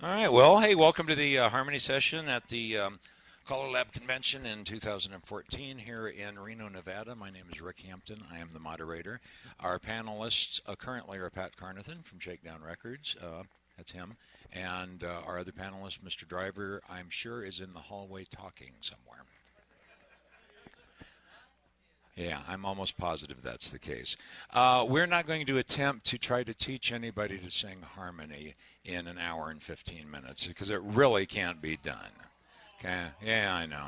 All right. Well, hey, welcome to the Harmony session at the CALLERLAB convention in 2014 here in Reno, Nevada. My name is Rick Hampton. I am the moderator. Our panelists currently are Pat Carnathan from Shakedown Records. That's him. And our other panelist, Mr. Driver, I'm sure is in the hallway talking somewhere. Yeah, I'm almost positive that's the case. We're not going to attempt to try to teach anybody to sing harmony in an hour and 15 minutes because it really can't be done. Okay? Yeah, I know.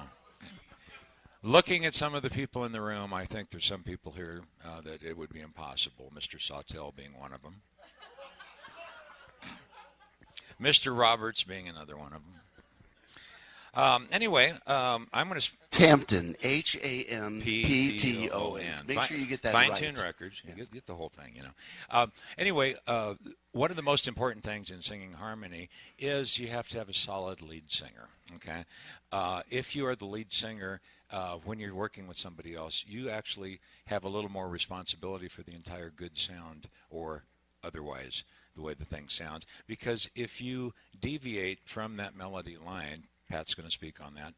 Looking at some of the people in the room, I think there's some people here that it would be impossible, Mr. Sawtell being one of them. Mr. Roberts being another one of them. Anyway, I'm going to... It's Hampton, Hampton. Make sure you get that right. Fine-tune records. You get the whole thing, you know. Anyway, one of the most important things in singing harmony is you have to have a solid lead singer, okay? If you are the lead singer, when you're working with somebody else, you actually have a little more responsibility for the entire good sound or otherwise the way the thing sounds. Because if you deviate from that melody line, Pat's going to speak on that,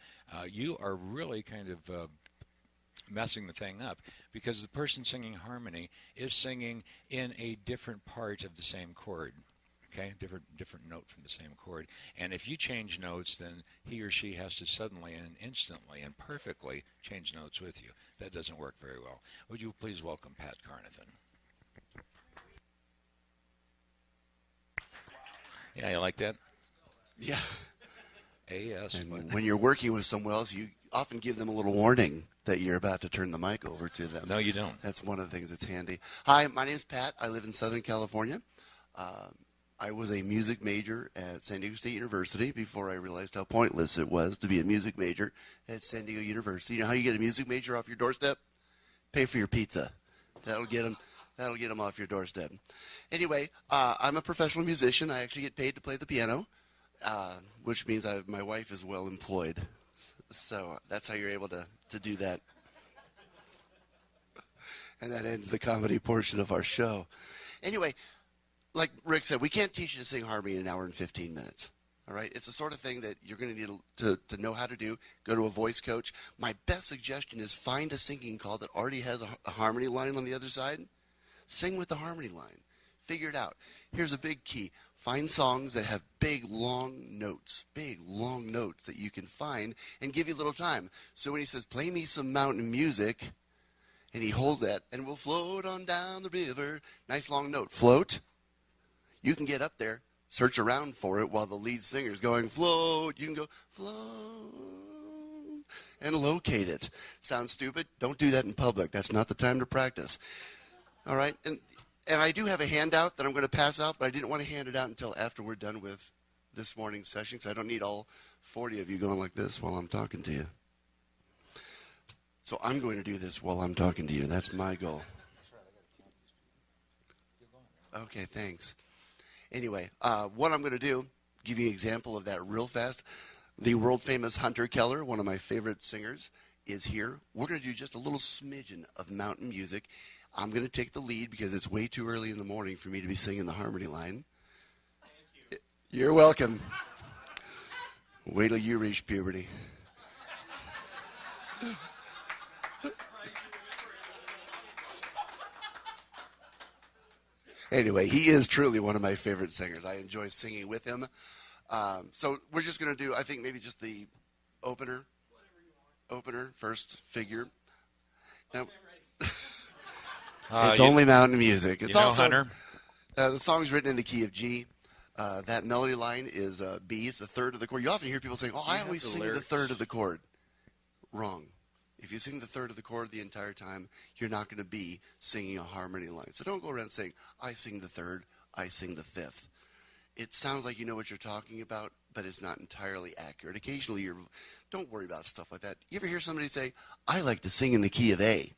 you are really kind of messing the thing up because the person singing harmony is singing in a different part of the same chord, okay, different note from the same chord. And if you change notes, then he or she has to suddenly and instantly and perfectly change notes with you. That doesn't work very well. Would you please welcome Pat Carnathan? Yeah, you like that? Yeah. Yes. And when you're working with someone else, you often give them a little warning that you're about to turn the mic over to them. No, you don't. That's one of the things that's handy. Hi, my name is Pat. I live in Southern California. I was a music major at San Diego State University before I realized how pointless it was to be a music major at San Diego University. You know how you get a music major off your doorstep? Pay for your pizza. That'll get them off your doorstep. Anyway, I'm a professional musician. I actually get paid to play the piano. Which means my wife is well employed. So that's how you're able to do that. And that ends the comedy portion of our show. Anyway, like Rick said, we can't teach you to sing harmony in an hour and 15 minutes. All right? It's the sort of thing that you're going to need to know how to do. Go to a voice coach. My best suggestion is find a singing call that already has a harmony line on the other side. Sing with the harmony line. Figure it out. Here's a big key. Find songs that have big, long notes that you can find and give you a little time. So when he says, play me some mountain music, and he holds that, and we'll float on down the river, nice long note, float. You can get up there, search around for it while the lead singer's going, float. You can go, float, and locate it. Sounds stupid? Don't do that in public. That's not the time to practice. All right? And I do have a handout that I'm going to pass out, but I didn't want to hand it out until after we're done with this morning's session, because I don't need all 40 of you going like this while I'm talking to you. So I'm going to do this while I'm talking to you. That's my goal. Okay, thanks. Anyway, what I'm going to do, give you an example of that real fast. The world-famous Hunter Keller, one of my favorite singers, is here. We're going to do just a little smidgen of mountain music. I'm going to take the lead because it's way too early in the morning for me to be singing the harmony line. Thank you. You're welcome. Wait till you reach puberty. Anyway, he is truly one of my favorite singers. I enjoy singing with him. So we're just going to do, I think, maybe just the opener. Opener, first figure. Now, it's only mountain music. It's also Hunter? The song's written in the key of G. That melody line is B. It's the third of the chord. You often hear people saying, "Oh, I always sing the third of the chord." Wrong. If you sing the third of the chord the entire time, you're not going to be singing a harmony line. So don't go around saying, "I sing the third, I sing the fifth." It sounds like you know what you're talking about, but it's not entirely accurate. Occasionally, don't worry about stuff like that. You ever hear somebody say, "I like to sing in the key of A"?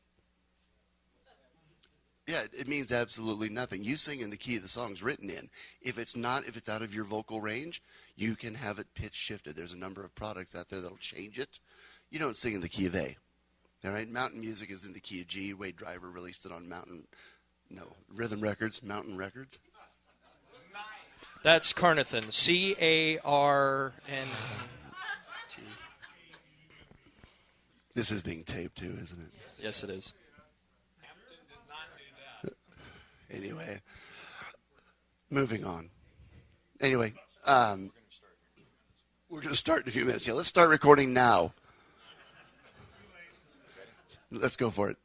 Yeah, it means absolutely nothing. You sing in the key the song's written in. If it's out of your vocal range, you can have it pitch shifted. There's a number of products out there that'll change it. You don't sing in the key of A. All right, mountain music is in the key of G. Wade Driver released it on Mountain Records. That's Carnathan. C-A-R-N. This is being taped too, isn't it? Yes, it is. Hampton did not do that. Anyway, moving on. Anyway, we're going to start in a few minutes. Yeah, let's start recording now. Let's go for it.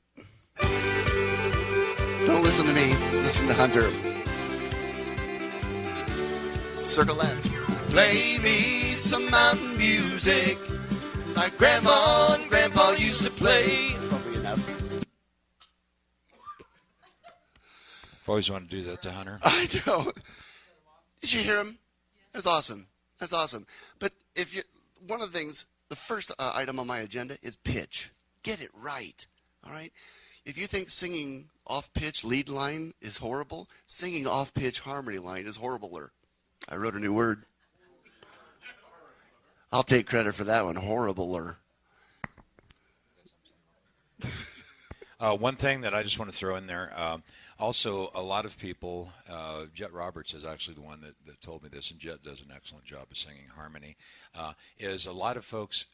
Don't listen to me. Listen to Hunter. Circle left. Play me some mountain music like Grandma and Grandpa used to play. It's probably enough. I've always wanted to do that to Hunter. I know. Did you hear him? That's awesome. That's awesome. But if you, one of the things, the first item on my agenda is pitch. Get it right. All right. If you think singing off-pitch lead line is horrible, singing off-pitch harmony line is horribler. I wrote a new word. I'll take credit for that one. Horribler. One thing that I just want to throw in there, also a lot of people, Jet Roberts is actually the one that told me this, and Jet does an excellent job of singing harmony, is a lot of folks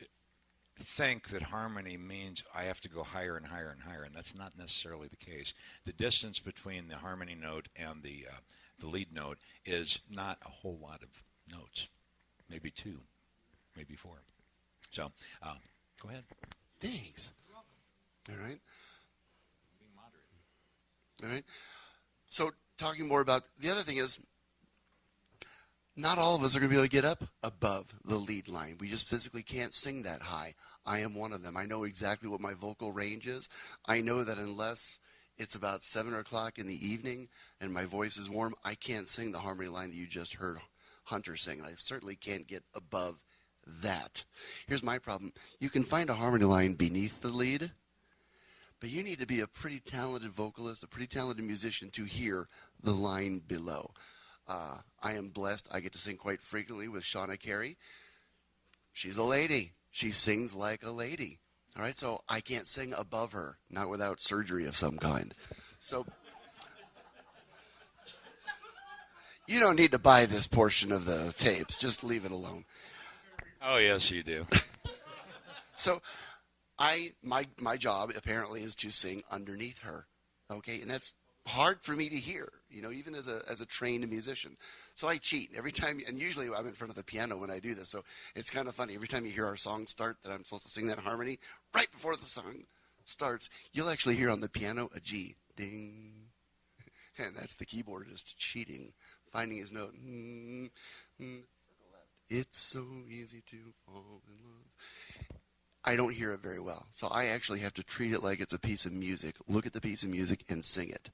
think that harmony means I have to go higher and higher and higher, and that's not necessarily the case. The distance between the harmony note and the lead note is not a whole lot of notes, maybe 2, maybe 4. So go ahead. Thanks. All right. Being moderate. All right. So talking more about, the other thing is, not all of us are going to be able to get up above the lead line. We just physically can't sing that high. I am one of them. I know exactly what my vocal range is. I know that unless it's about 7 o'clock in the evening and my voice is warm, I can't sing the harmony line that you just heard Hunter sing. I certainly can't get above that. Here's my problem. You can find a harmony line beneath the lead, but you need to be a pretty talented vocalist, a pretty talented musician to hear the line below. I am blessed. I get to sing quite frequently with Shauna Carey. She's a lady. She sings like a lady. All right, so I can't sing above her, not without surgery of some kind. So you don't need to buy this portion of the tapes. Just leave it alone. Oh, yes, you do. So my job apparently is to sing underneath her. Okay, and that's hard for me to hear, even as a trained musician. So I cheat every time, and usually I'm in front of the piano when I do this. So it's kind of funny. Every time you hear our song start, that I'm supposed to sing that harmony, right before the song starts, you'll actually hear on the piano a G, ding, and that's the keyboardist cheating, finding his note. It's so easy to fall in love. I don't hear it very well, so I actually have to treat it like it's a piece of music, look at the piece of music, and sing it.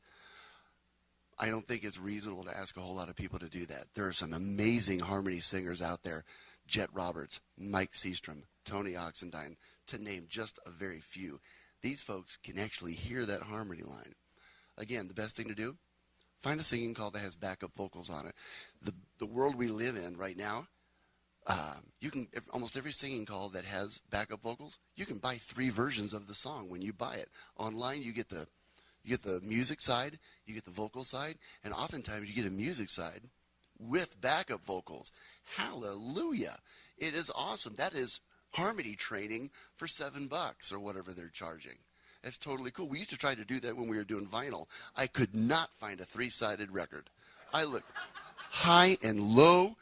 I don't think it's reasonable to ask a whole lot of people to do that. There are some amazing harmony singers out there. Jet Roberts, Mike Seastrom, Tony Oxendine, to name just a very few. These folks can actually hear that harmony line. Again, the best thing to do, find a singing call that has backup vocals on it. The world we live in right now, you can, almost every singing call that has backup vocals, you can buy 3 versions of the song when you buy it. Online, you get the music side, you get the vocal side, and oftentimes you get a music side with backup vocals. Hallelujah. It is awesome. That is harmony training for $7 or whatever they're charging. That's totally cool. We used to try to do that when we were doing vinyl. I could not find a 3-sided record. I looked high and low.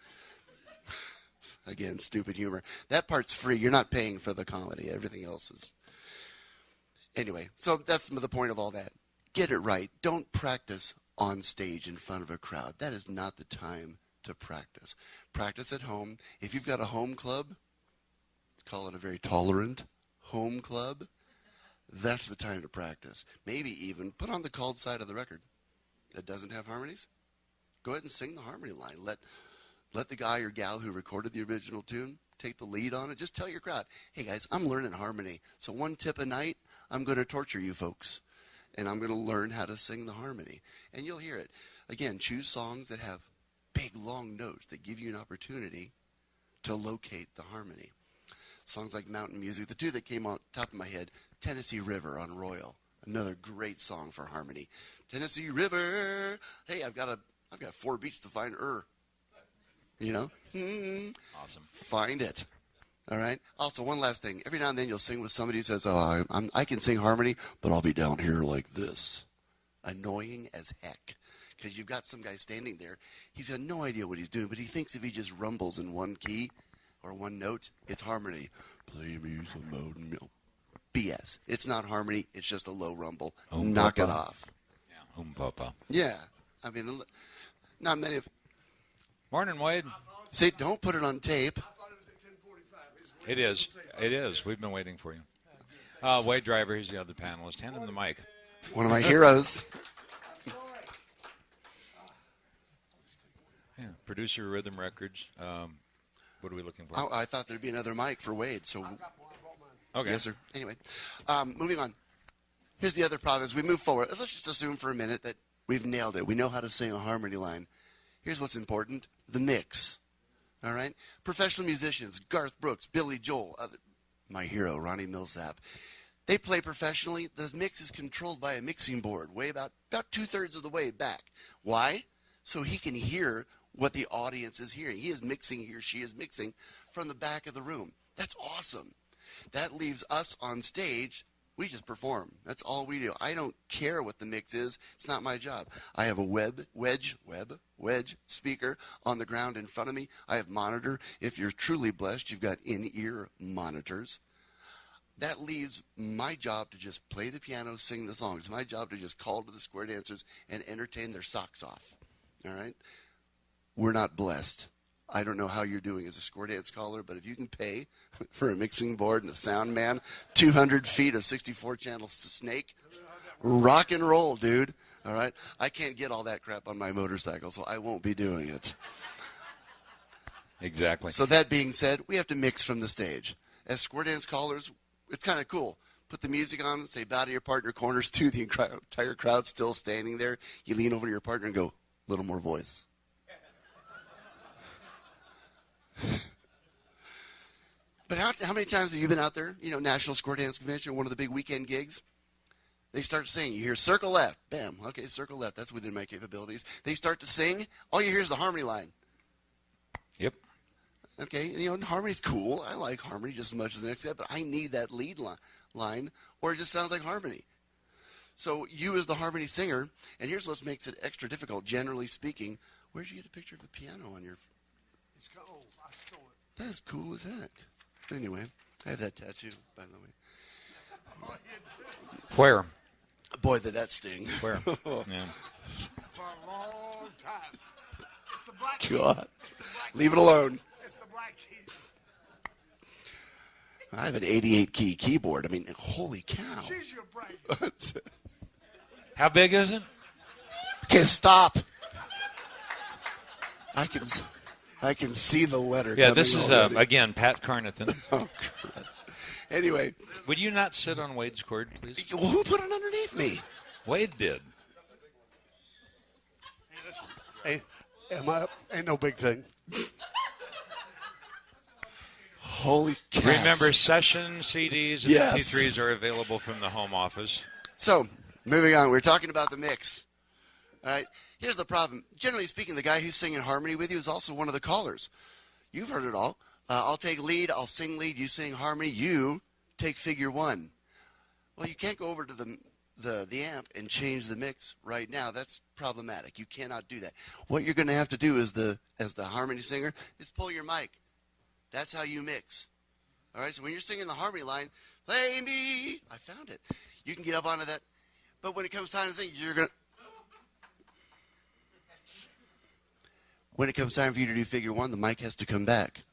Again, stupid humor. That part's free. You're not paying for the comedy. Everything else is. Anyway, so that's the point of all that. Get it right. Don't practice on stage in front of a crowd. That is not the time to practice. Practice at home. If you've got a home club, call it a very tolerant home club, that's the time to practice. Maybe even put on the called side of the record that doesn't have harmonies. Go ahead and sing the harmony line. Let the guy or gal who recorded the original tune take the lead on it. Just tell your crowd, hey guys, I'm learning harmony. So 1 tip a night, I'm going to torture you folks. And I'm going to learn how to sing the harmony. And you'll hear it. Again, choose songs that have big, long notes that give you an opportunity to locate the harmony. Songs like Mountain Music. The 2 that came on top of my head, Tennessee River on Royal. Another great song for harmony. Tennessee River. Hey, I've got 4 beats to find You know? Awesome. Find it. All right? Also, one last thing. Every now and then you'll sing with somebody who says, oh, I can sing harmony, but I'll be down here like this. Annoying as heck. Because you've got some guy standing there. He's got no idea what he's doing, but he thinks if he just rumbles in one key or one note, it's harmony. Play me some mode. BS. It's not harmony. It's just a low rumble. Knock it off. Yeah, papa. Yeah. I mean, not many of... Morning, Wade. Say, don't put it on tape. It is. It is. We've been waiting for you. Wade Driver, he's the other panelist. Hand him the mic. One of my heroes. Yeah, producer Rhythm Records. What are we looking for? Oh, I thought there'd be another mic for Wade. So, Okay. Yes, sir. Anyway, moving on. Here's the other problem as we move forward. Let's just assume for a minute that we've nailed it. We know how to sing a harmony line. Here's what's important. The mix. All right? Professional musicians, Garth Brooks, Billy Joel, my hero, Ronnie Millsap. They play professionally. The mix is controlled by a mixing board way about two-thirds of the way back. Why? So he can hear what the audience is hearing. He or she is mixing from the back of the room. That's awesome. That leaves us on stage. We just perform. That's all we do. I don't care what the mix is. It's not my job. I have a wedge speaker on the ground in front of me. I have monitor. If you're truly blessed, you've got in-ear monitors. That leaves my job to just play the piano, sing the songs. It's my job to just call to the square dancers and entertain their socks off. All right? We're not blessed. I don't know how you're doing as a square dance caller, but if you can pay for a mixing board and a sound man, 200 feet of 64 channels to snake, rock and roll, dude. All right? I can't get all that crap on my motorcycle, so I won't be doing it. Exactly. So that being said, we have to mix from the stage. As square dance callers, it's kind of cool. Put the music on, say bow to your partner, corners two, the entire crowd still standing there. You lean over to your partner and go, a little more voice. But how many times have you been out there, National Square Dance Convention, one of the big weekend gigs? They start singing. You hear circle left. Bam. Okay, circle left. That's within my capabilities. They start to sing. All you hear is the harmony line. Yep. Okay, and harmony's cool. I like harmony just as much as the next guy, but I need that lead line, or it just sounds like harmony. So you as the harmony singer, and here's what makes it extra difficult, generally speaking. Where'd you get a picture of a piano on your... It's cold. I stole it. That is cool as heck. Anyway, I have that tattoo, by the way. Where? Boy, did that sting. Where? Yeah. For a long time. It's the black keys. God. It's the black Leave it keys. alone. It's the black keys. I have an 88-key keyboard. I mean, holy cow. She's your brain. How big is it? Okay, stop. I can see the letter Yeah, coming this is, already. again, Pat Carnathan. Oh, God. Anyway. Would you not sit on Wade's cord, please? Well, who put it underneath me? Wade did. Hey, ain't no big thing. Holy cats. Remember, session CDs and Yes. MP3s are available from the home office. So, moving on. We're talking about the mix. All right. Here's the problem. Generally speaking, the guy who's singing harmony with you is also one of the callers. You've heard it all. I'll take lead. I'll sing lead. You sing harmony. You take figure one. Well, you can't go over to the amp and change the mix right now. That's problematic. You cannot do that. What you're going to have to do as the harmony singer is pull your mic. That's how you mix. All right. So when you're singing the harmony line, play me. I found it. You can get up onto that. But when it comes time to sing, when it comes time for you to do figure one, the mic has to come back.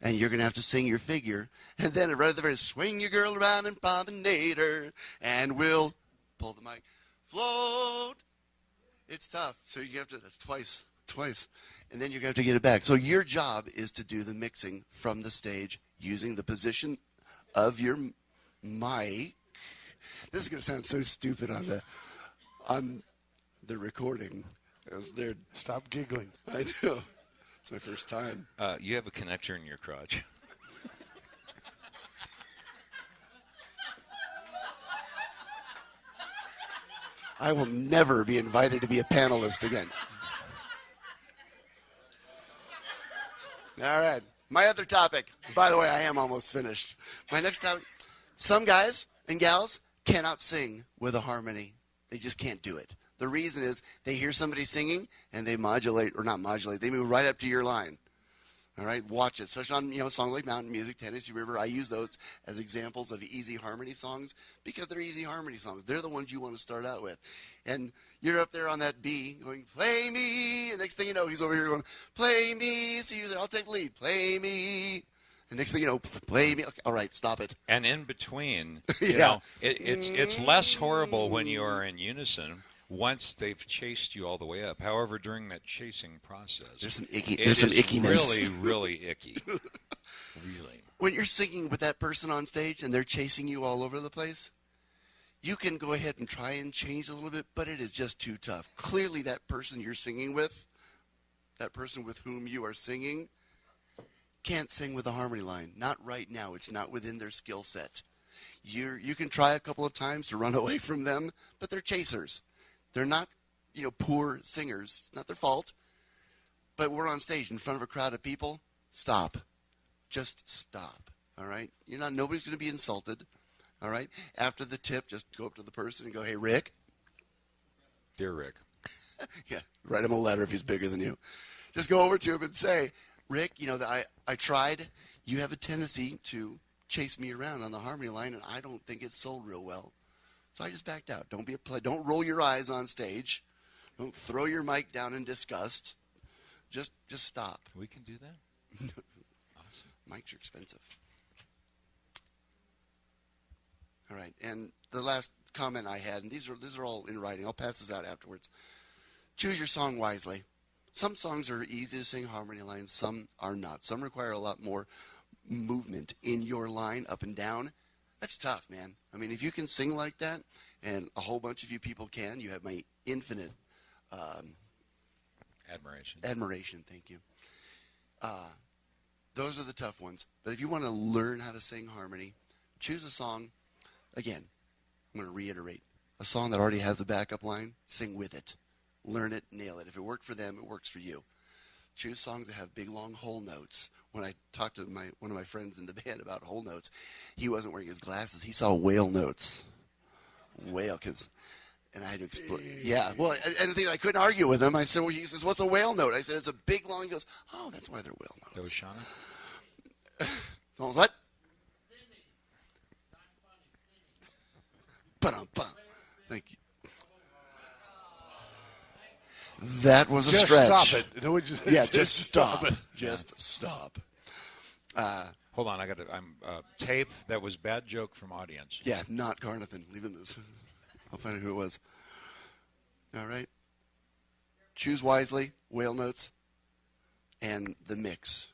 And you're going to have to sing your figure. And then right at the very swing your girl around and promenade her. And we'll pull the mic. Float. It's tough. So you have to, that's twice. And then you're going to have to get it back. So your job is to do the mixing from the stage using the position of your mic. This is going to sound so stupid on the recording. Stop giggling. I know. It's my first time. You have a connector in your crotch. I will never be invited to be a panelist again. All right. My other topic. By the way, I am almost finished. My next topic. Some guys and gals cannot sing with a harmony. They just can't do it. The reason is they hear somebody singing and they modulate, or not modulate, they move right up to your line. All right, watch it. Especially on songs like Mountain Music, Tennessee River. I use those as examples of easy harmony songs because they're easy harmony songs. They're the ones you want to start out with. And you're up there on that B going, play me. And next thing you know, he's over here going, play me. See you there. I'll take lead. Play me. And next thing you know, play me. Okay, all right, stop it. And in between, Yeah. it's less horrible when you are in unison once they've chased you all the way up. However, during that chasing process, There's some icky. it There's some is ickiness. really, really icky. Really. When you're singing with that person on stage and they're chasing you all over the place, you can go ahead and try and change a little bit, but it is just too tough. Clearly, that person you're singing with, that person with whom you are singing, can't sing with a harmony line. Not right now. It's not within their skill set. You can try a couple of times to run away from them, but they're chasers. They're not, poor singers. It's not their fault. But we're on stage in front of a crowd of people. Stop. Just stop. All right? Nobody's going to be insulted. All right? After the tip, just go up to the person and go, hey, Rick. Dear Rick. Yeah, write him a letter if he's bigger than you. Just go over to him and say, Rick, I tried. You have a tendency to chase me around on the harmony line, and I don't think it's sold real well. So I just backed out. Don't roll your eyes on stage. Don't throw your mic down in disgust. Just stop. We can do that? Awesome. Mics are expensive. All right, and the last comment I had, and these are all in writing. I'll pass this out afterwards. Choose your song wisely. Some songs are easy to sing harmony lines. Some are not. Some require a lot more movement in your line, up and down. That's tough, man. I mean, if you can sing like that, and a whole bunch of you people can, you have my infinite admiration. Thank you. Those are the tough ones. But if you want to learn how to sing harmony, choose a song. Again, I'm going to reiterate. A song that already has a backup line, sing with it. Learn it, nail it. If it worked for them, it works for you. Choose songs that have big, long whole notes. When I talked to one of my friends in the band about whole notes, he wasn't wearing his glasses. He saw whale notes. Whale, and I had to explain. Yeah, well, and the thing, I couldn't argue with him. I said, well, he says, what's a whale note? I said, it's a big, long. He goes, oh, that's why they're whale That was notes. Shauna? Oh, what? Ba-dum-bum. Thank you. That was a Just stretch. stop it. No, Just stop. it. Just stop. Hold on, I'm tape. That was bad joke from audience. Yeah, not Carnathan. Leaving this. I'll find out who it was. All right. Choose wisely, whale notes, and the mix.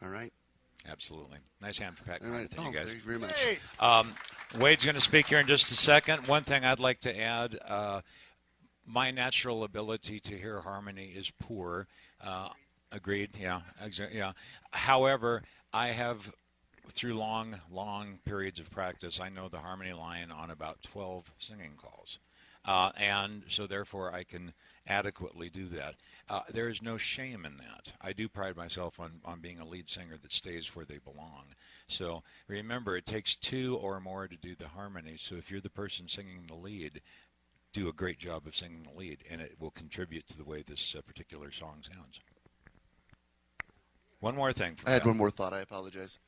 All right? Absolutely. Nice hand for Pat All right. Conv, you guys. Thank you very much. Hey, Wade's going to speak here in just a second. One thing I'd like to add, my natural ability to hear harmony is poor. Agreed, yeah. However, I have, through long periods of practice, I know the harmony line on about 12 singing calls. And so therefore I can adequately do that. There is no shame in that. I do pride myself on being a lead singer that stays where they belong. So remember, it takes two or more to do the harmony. So if you're the person singing the lead, do a great job of singing the lead, and it will contribute to the way this particular song sounds. One more thing. I had one more thought. I apologize.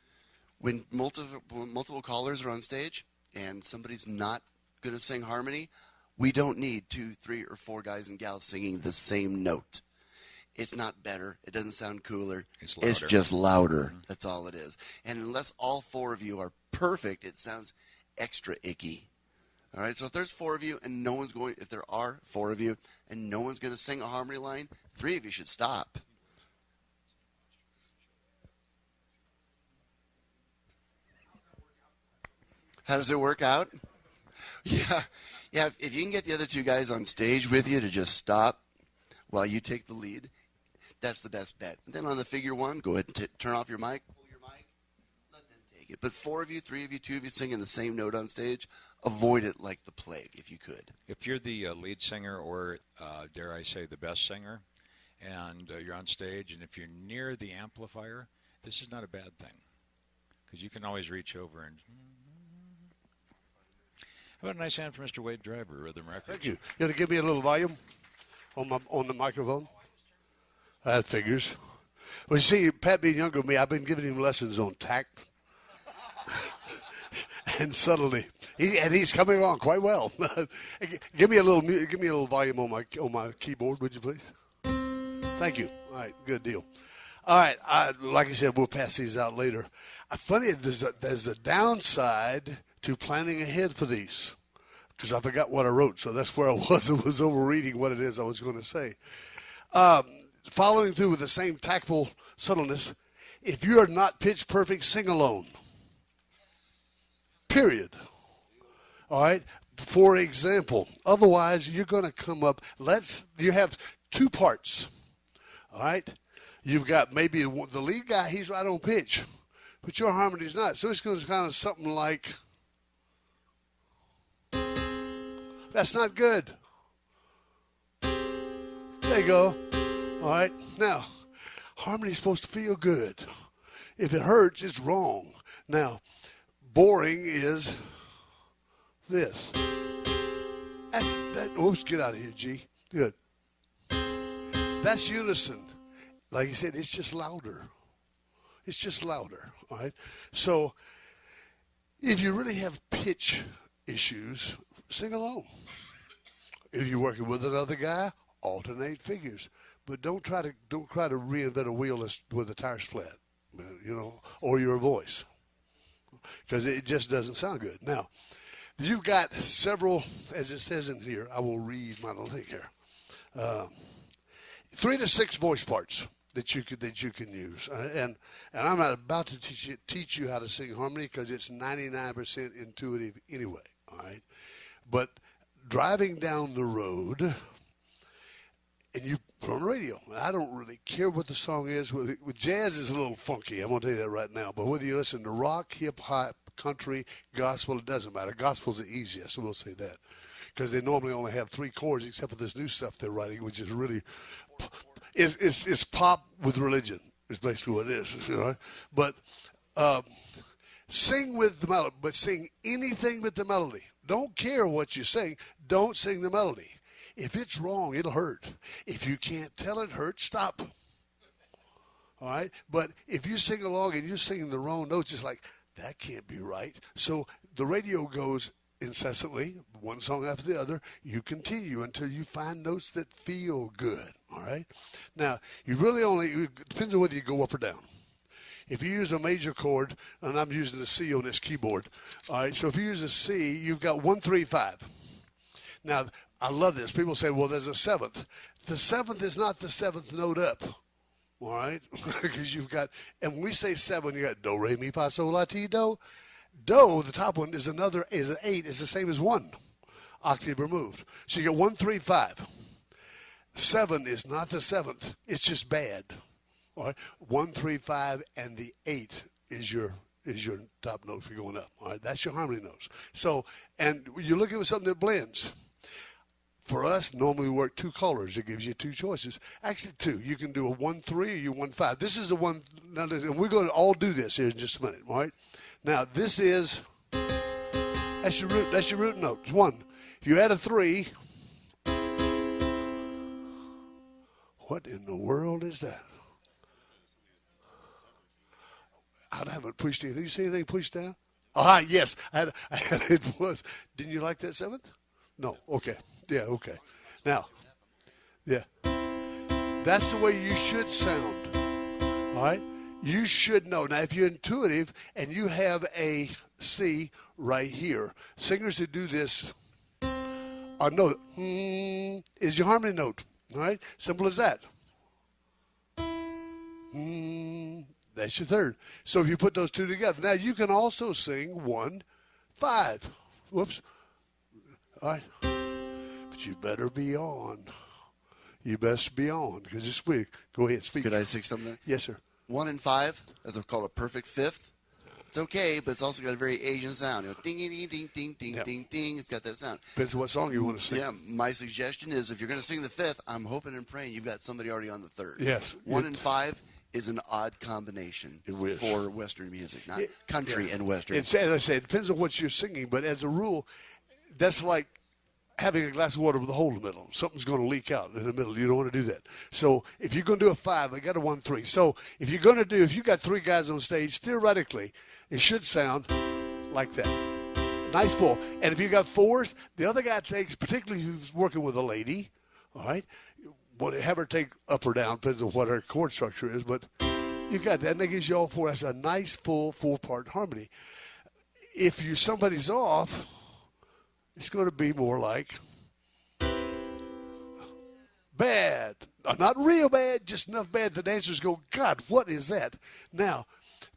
When multiple callers are on stage and somebody's not going to sing harmony, we don't need 2, 3, or 4 guys and gals singing the same note. It's not better. It doesn't sound cooler. It's just louder. Mm-hmm. That's all it is. And unless all 4 of you are perfect, it sounds extra icky. All right, so if there's 4 of you and if there are 4 of you and no one's going to sing a harmony line, 3 of you should stop. How does it work out? Yeah. If you can get the other 2 guys on stage with you to just stop while you take the lead, that's the best bet. And then on the figure 1, go ahead and turn off your mic, pull your mic, let them take it. But 4 of you, 3 of you, 2 of you singing the same note on stage, avoid it like the plague if you could. If you're the lead singer or, dare I say, the best singer, and you're on stage, and if you're near the amplifier, this is not a bad thing because you can always reach over and. How about a nice hand for Mr. Wade Driver, Rhythm Records? Thank you. You got to give me a little volume on the microphone. That figures. Well, you see, Pat being younger than me, I've been giving him lessons on tact and subtlety. He's coming along quite well. Give me a little volume on my keyboard, would you please? Thank you. All right, good deal. All right, like I said, we'll pass these out later. Funny, there's a downside to planning ahead for these, because I forgot what I wrote, so that's where I was. I was overreading what it is I was going to say. Following through with the same tactful subtleness, if you are not pitch perfect, sing alone. Period. All right? For example, otherwise you're going to come up, you have two parts. All right? You've got maybe the lead guy, he's right on pitch, but your harmony's not. So it's going to kind of something like, that's not good. There you go. All right. Now, harmony's supposed to feel good. If it hurts, it's wrong. Now, boring is this. Oops, get out of here, G. Good. That's unison. Like I said, it's just louder. It's just louder. All right. So, if you really have pitch issues, sing alone. If you're working with another guy, alternate figures, but don't try to reinvent a wheel with the tires flat, or your voice, because it just doesn't sound good. Now, you've got several, as it says in here. I will read my little thing here. 3 to 6 voice parts that you can use, and I'm not about to teach you how to sing harmony because it's 99% intuitive anyway. All right, but driving down the road, and you put on the radio. I don't really care what the song is. With jazz is a little funky. I'm going to tell you that right now. But whether you listen to rock, hip-hop, country, gospel, it doesn't matter. Gospel's the easiest, we'll say that. Because they normally only have 3 chords, except for this new stuff they're writing, which is really it's pop with religion. Is basically what it is. But sing with the melody. But sing anything with the melody. Don't care what you sing. Don't sing the melody. If it's wrong, it'll hurt. If you can't tell it hurts, stop. All right? But if you sing along and you're singing the wrong notes, it's like, that can't be right. So the radio goes incessantly, one song after the other. You continue until you find notes that feel good. All right? Now, it depends on whether you go up or down. If you use a major chord, and I'm using a C on this keyboard, all right, so if you use a C, you've got 1, 3, 5. Now, I love this. People say, well, there's a 7th. The 7th is not the 7th note up, all right? Because you've got, and when we say 7, you got do, re, mi, fa, sol, la, ti, do. Do, the top one, is an 8. It's the same as 1 octave removed. So you get 1, 3, 5. 7 is not the 7th. It's just bad. All right, 1, 3, 5, and the 8 is your top note for going up. All right, that's your harmony notes. So, and you're looking for something that blends. For us, normally we work 2 colors. It gives you 2 choices. Actually, 2. You can do a 1, 3 or you 1, 5. This is a 1. Now, and we're going to all do this here in just a minute. All right. Now, this is that's your root. That's your root note. It's 1. If you add a 3, what in the world is that? I haven't pushed anything. You see anything pushed down? Ah, yes. It was. Didn't you like that 7th? No. Okay. Yeah, okay. Now, yeah. That's the way you should sound. All right? You should know. Now, if you're intuitive and you have a C right here, singers that do this are note. Is your harmony note. All right? Simple as that. That's your 3rd. So if you put those 2 together. Now, you can also sing 1, 5. Whoops. All right. But you better be on. You best be on because it's weird. Go ahead, speak. Could I say something? Yes, sir. 1 and 5, as they're called a perfect 5th. It's okay, but it's also got a very Asian sound. You know, ding, ding, ding, ding, ding, ding, Yep. ding, ding. It's got that sound. Depends on what song you want to sing. Yeah, my suggestion is if you're going to sing the fifth, I'm hoping and praying you've got somebody already on the third. Yes. 1 and 5 is an odd combination for Western music, not country and Western. As I said, it depends on what you're singing, but as a rule, that's like having a glass of water with a hole in the middle. Something's going to leak out in the middle. You don't want to do that. So if you're going to do a 5, I got a 1-3. So if you're going to do, if you got 3 guys on stage, theoretically, it should sound like that. Nice full. And if you got 4s, the other guy takes, particularly who's working with a lady, all right, have her take up or down, depends on what her chord structure is, but you got that, and that gives you all 4. That's a nice full 4-part harmony. If somebody's off, it's going to be more like bad. Not real bad, just enough bad the dancers go, God, what is that? Now,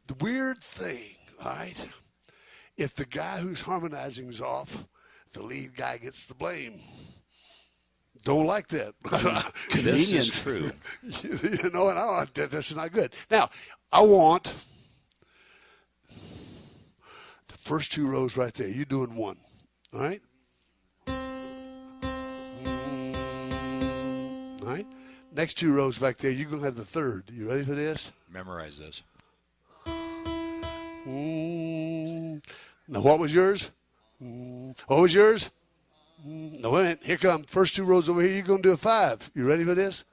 the weird thing, all right, if the guy who's harmonizing is off, the lead guy gets the blame. Don't like that. This is true. You know, and that's not good. Now, I want the first 2 rows right there. You're doing 1, all right? All right? Next 2 rows back there, you're going to have the third. You ready for this? Memorize this. Now, what was yours? What was yours? No, wait a minute. Here come first 2 rows over here. You're going to do a 5. You ready for this?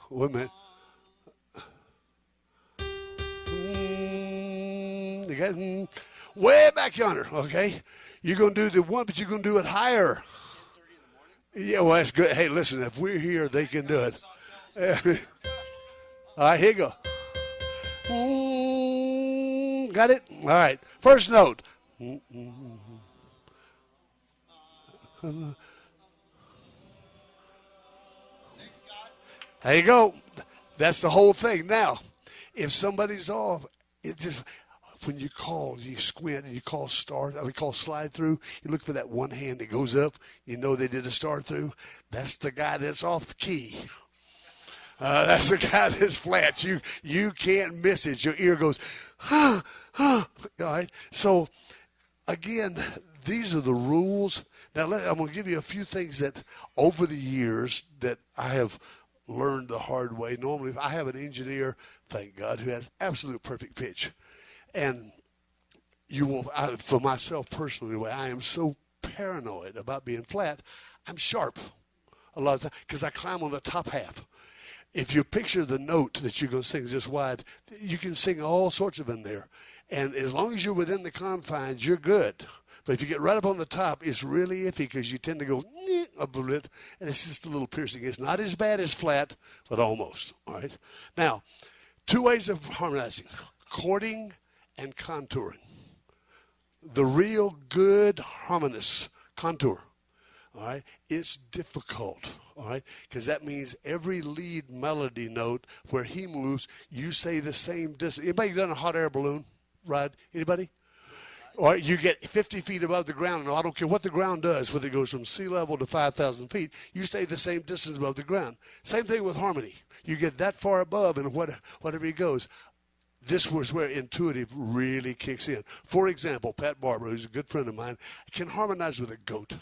Wait a minute. You got way back yonder, okay? You're going to do the 1, but you're going to do it higher. Yeah, well, that's good. Hey, listen, if we're here, they can do it. All right, here you go. Got it? All right. First note. There you go. That's the whole thing. Now, if somebody's off, it just when you call, you squint and you call we call slide through. You look for that one hand that goes up. You know they did a start through. That's the guy that's off the key. That's the guy that's flat. You can't miss it. Your ear goes, huh. All right. So, again, these are the rules. Now, I'm going to give you a few things that over the years that I have learned the hard way. Normally, I have an engineer, thank God, who has absolute perfect pitch. And for myself personally, I am so paranoid about being flat, I'm sharp a lot of times because I climb on the top half. If you picture the note that you're going to sing this wide, you can sing all sorts of in there. And as long as you're within the confines, you're good. But if you get right up on the top, it's really iffy because you tend to go up a bit, and it's just a little piercing. It's not as bad as flat, but almost. All right. Now, 2 ways of harmonizing: chording and contouring. The real good harmonists contour. All right. It's difficult. All right, because that means every lead melody note where he moves, you say the same distance. Anybody done a hot air balloon ride? Anybody? Or you get 50 feet above the ground, and I don't care what the ground does, whether it goes from sea level to 5,000 feet, you stay the same distance above the ground. Same thing with harmony. You get that far above, and whatever he goes, this was where intuitive really kicks in. For example, Pat Barber, who's a good friend of mine, can harmonize with a goat.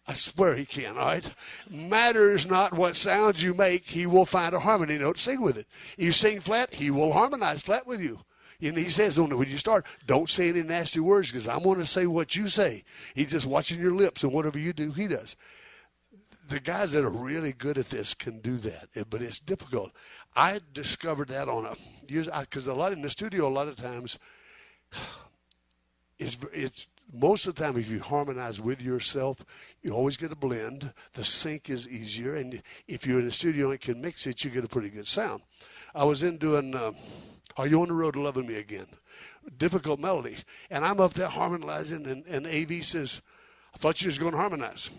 I swear he can, all right? Matters not what sounds you make, he will find a harmony note to sing with it. You sing flat, he will harmonize flat with you. And he says, when you start, don't say any nasty words because I'm going to say what you say. He's just watching your lips, and whatever you do, he does. The guys that are really good at this can do that, but it's difficult. I discovered that because a lot in the studio, a lot of times, it's most of the time, if you harmonize with yourself, you always get a blend. The sync is easier, and if you're in the studio and can mix it, you get a pretty good sound. I was in doing Are You on the Road to Loving Me Again? Difficult melody. And I'm up there harmonizing, and AV says, I thought you was going to harmonize.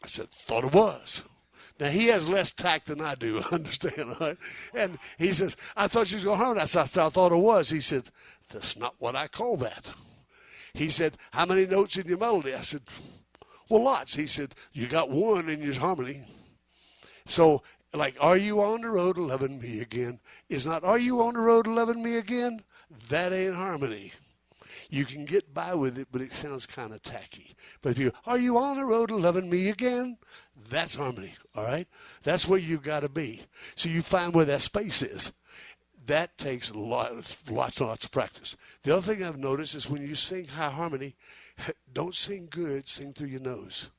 I said, thought it was. Now, he has less tact than I do, understand, right? And he says, I thought you was going to harmonize. I thought it was. He said, that's not what I call that. He said, how many notes in your melody? I said, well, lots. He said, you got 1 in your harmony. So, like, are you on the road to loving me again? Is not, are you on the road to loving me again? that ain't harmony. You can get by with it, but it sounds kind of tacky. But if you, are you on the road to loving me again? That's harmony, all right? That's where you got to be. So you find where that space is. That takes lots and lots of practice. The other thing I've noticed is when you sing high harmony, don't sing good, sing through your nose.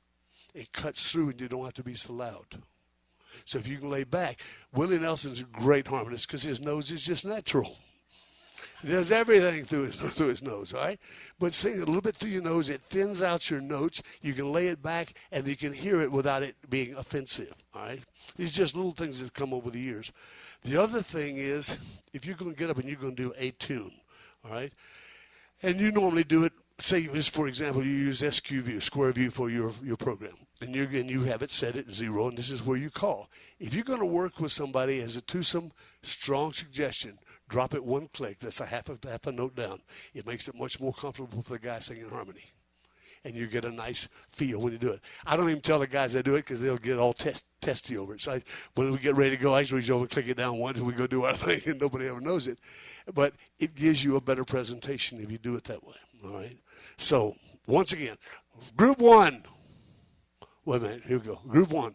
It cuts through and you don't have to be so loud. So if you can lay back, Willie Nelson's a great harmonist because his nose is just natural. He does everything through his nose, all right? But sing a little bit through your nose. It thins out your notes. You can lay it back, and you can hear it without it being offensive, all right? These are just little things that come over the years. The other thing is, if you're going to get up and you're going to do a tune, all right, and you normally do it, say, just for example, you use SQ square view for your program, and you have it set at 0, and this is where you call. If you're going to work with somebody as a twosome, strong suggestion, drop it one click. That's half a note down. It makes it much more comfortable for the guy singing harmony. And you get a nice feel when you do it. I don't even tell the guys I do it because they'll get all testy over it. So when we get ready to go, I just reach over and click it down once and we go do our thing and nobody ever knows it. But it gives you a better presentation if you do it that way. All right? So, once again, group 1. Wait a minute. Here we go. Group 1.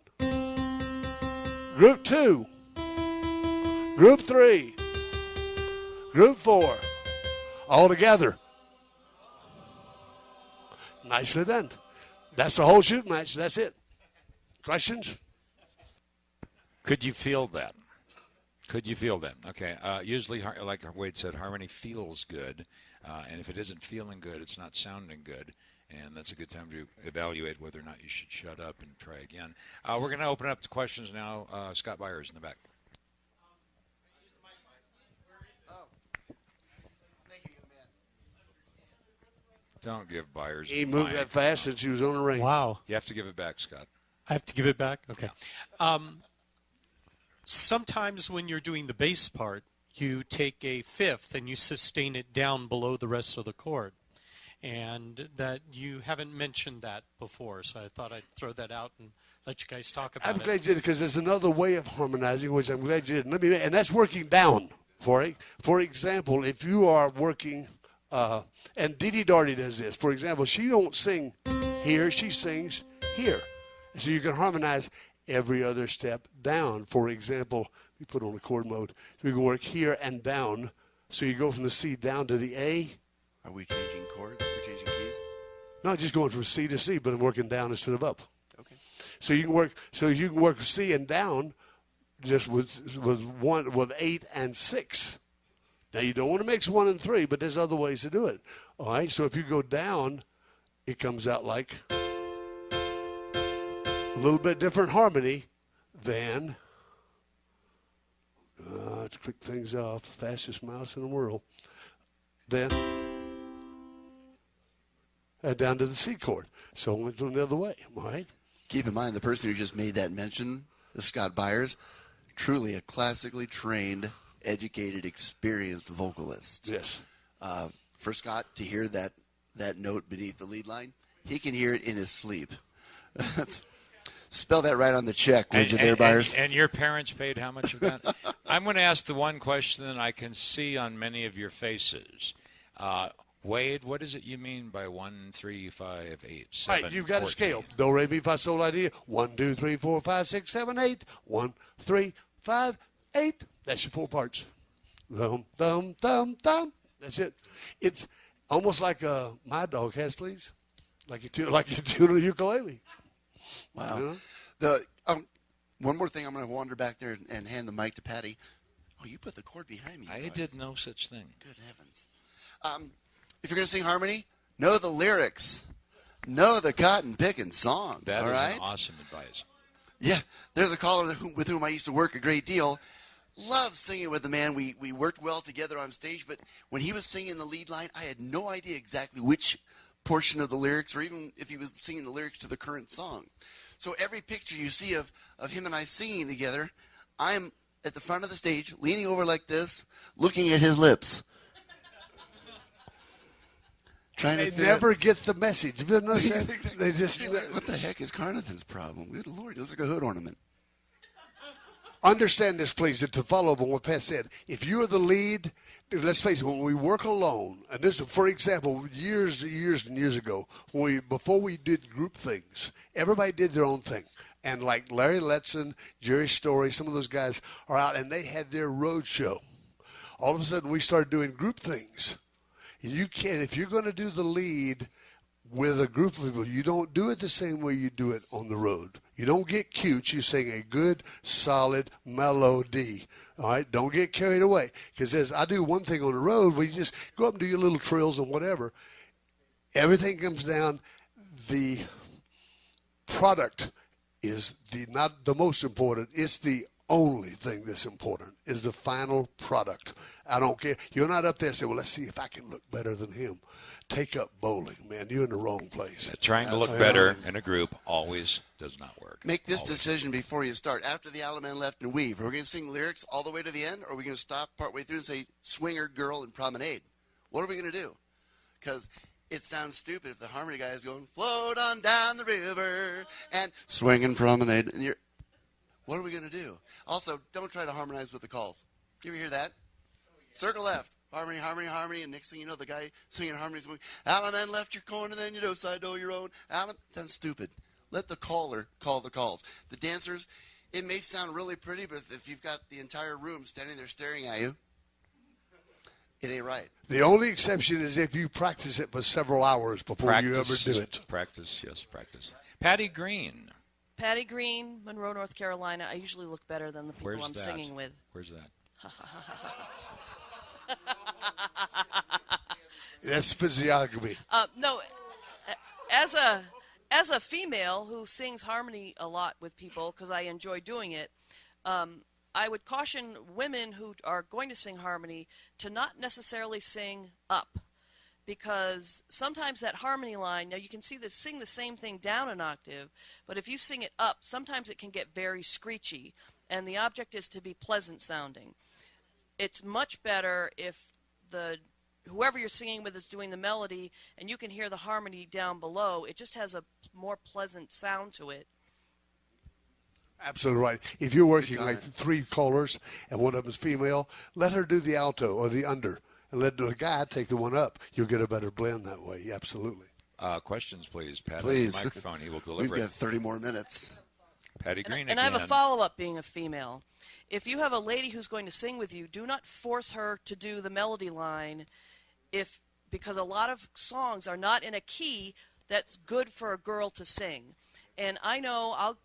Group 2. Group 3. Group 4. All together. Nicely done. That's the whole shoot match. That's it. Questions? Could you feel that? Could you feel that? Okay. Usually, like Wade said, harmony feels good. And if it isn't feeling good, it's not sounding good. And that's a good time to evaluate whether or not you should shut up and try again. We're going to open up to questions now. Scott Byers in the back. Don't give Byers. He moved that fast since he was on the ring. Wow. You have to give it back, Scott. I have to give it back? Okay. Sometimes when you're doing the bass part, you take a fifth and you sustain it down below the rest of the chord. And that you haven't mentioned that before, so I thought I'd throw that out and let you guys talk about it. I'm glad you did, because there's another way of harmonizing, which I'm glad you did. And that's working down. For example, if you are working, and Dee Dee Darty does this. For example, she don't sing here, she sings here. So you can harmonize every other step down. For example, we put on a chord mode. So we can work here and down. So you go from the C down to the A. Are we changing chords? We're changing keys? No, just going from C to C, but I'm working down instead of up. Okay. So you can work C and down just with 8 and 6. Now you don't want to mix 1 and 3, but there's other ways to do it. All right. So if you go down, it comes out like a little bit different harmony than. To click things off, fastest mouse in the world. Then. Down to the C chord. So I went the other way, all right? Keep in mind, the person who just made that mention, Scott Byers, truly a classically trained, educated, experienced vocalist. Yes. For Scott to hear that note beneath the lead line, he can hear it in his sleep. Spell that right on the check, would you there, Byers? And your parents paid how much of that? I'm going to ask the one question that I can see on many of your faces. Wade, what is it you mean by 1, 3, 5, 8, 7? Right, you've got 14? a scale. Do, re, mi, fa, sol, la, ti. 1, 2, 3, 4, 5, 6, 7, 8. 1, 3, 5, 8. That's your 4 parts. Thum, thum, thum, thum. That's it. It's almost like my dog has fleas. Like you tune a ukulele. Wow. You know? One more thing, I'm going to wander back there and hand the mic to Patty. Oh, you put the chord behind me. I did no such thing. Good heavens. If you're going to sing harmony, know the lyrics. Know the cotton picking song. That all is right? an awesome advice. Yeah. There's a caller with whom I used to work a great deal. Loved singing with the man. We worked well together on stage, but when he was singing the lead line, I had no idea exactly which portion of the lyrics, or even if he was singing the lyrics to the current song. So every picture you see of him and I singing together, I'm at the front of the stage, leaning over like this, looking at his lips. They never get the message. Have you noticed that? They just what the heck is Carnathan's problem? Good Lord, he looks like a hood ornament. understand this, please, and to follow up on what Pat said. If you're the lead, let's face it, when we work alone, and this, for example, years and years ago, before we did group things, everybody did their own thing. And like Larry Letson, Jerry Story, some of those guys are out, and they had their road show. All of a sudden, we started doing group things. You can't, if you're going to do the lead with a group of people, you don't do it the same way you do it on the road. You don't get cute. You sing a good, solid melody. All right? Don't get carried away. Because as I do one thing on the road, we just go up and do your little trills and whatever. Everything comes down. The product is not the most important. It's the only thing that's important is the final product. I don't care. You're not up there saying, well, let's see if I can look better than him. Take up bowling, man. You're in the wrong place. Trying to look better in a group always does not work. Make this decision before you start. After the Alaman left and weave, are we going to sing lyrics all the way to the end, or are we going to stop partway through and say swinger, girl, and promenade? What are we going to do? Because it sounds stupid if the harmony guy is going, float on down the river, and swing and promenade. And what are we going to do? Also, don't try to harmonize with the calls. You ever hear that? Circle left. Harmony, harmony, harmony, and next thing you know, the guy singing harmonies going, Alaman left your corner, then you do side do your own. Alaman, sounds stupid. Let the caller call the calls. The dancers, it may sound really pretty, but if you've got the entire room standing there staring at you, it ain't right. The only exception is if you practice it for several hours before you ever do it. Practice, yes, practice. Patty Green. Patty Green, Monroe, North Carolina. I usually look better than the people I'm singing with. Where's that? That's physiognomy. No, as a female who sings harmony a lot with people because I enjoy doing it, I would caution women who are going to sing harmony to not necessarily sing up, because sometimes that harmony line, now you can sing the same thing down an octave, but if you sing it up, sometimes it can get very screechy, and the object is to be pleasant sounding. It's much better if whoever you're singing with is doing the melody and you can hear the harmony down below. It just has a more pleasant sound to it. Absolutely right. If you're working like 3 callers and one of them is female, let her do the alto or the under and let the guy take the one up. You'll get a better blend that way. Absolutely. Questions, please. Pat please. Has the microphone. He will deliver. We've got 30 more minutes. Patty Green and I have a follow-up being a female. If you have a lady who's going to sing with you, do not force her to do the melody line because a lot of songs are not in a key that's good for a girl to sing. And I know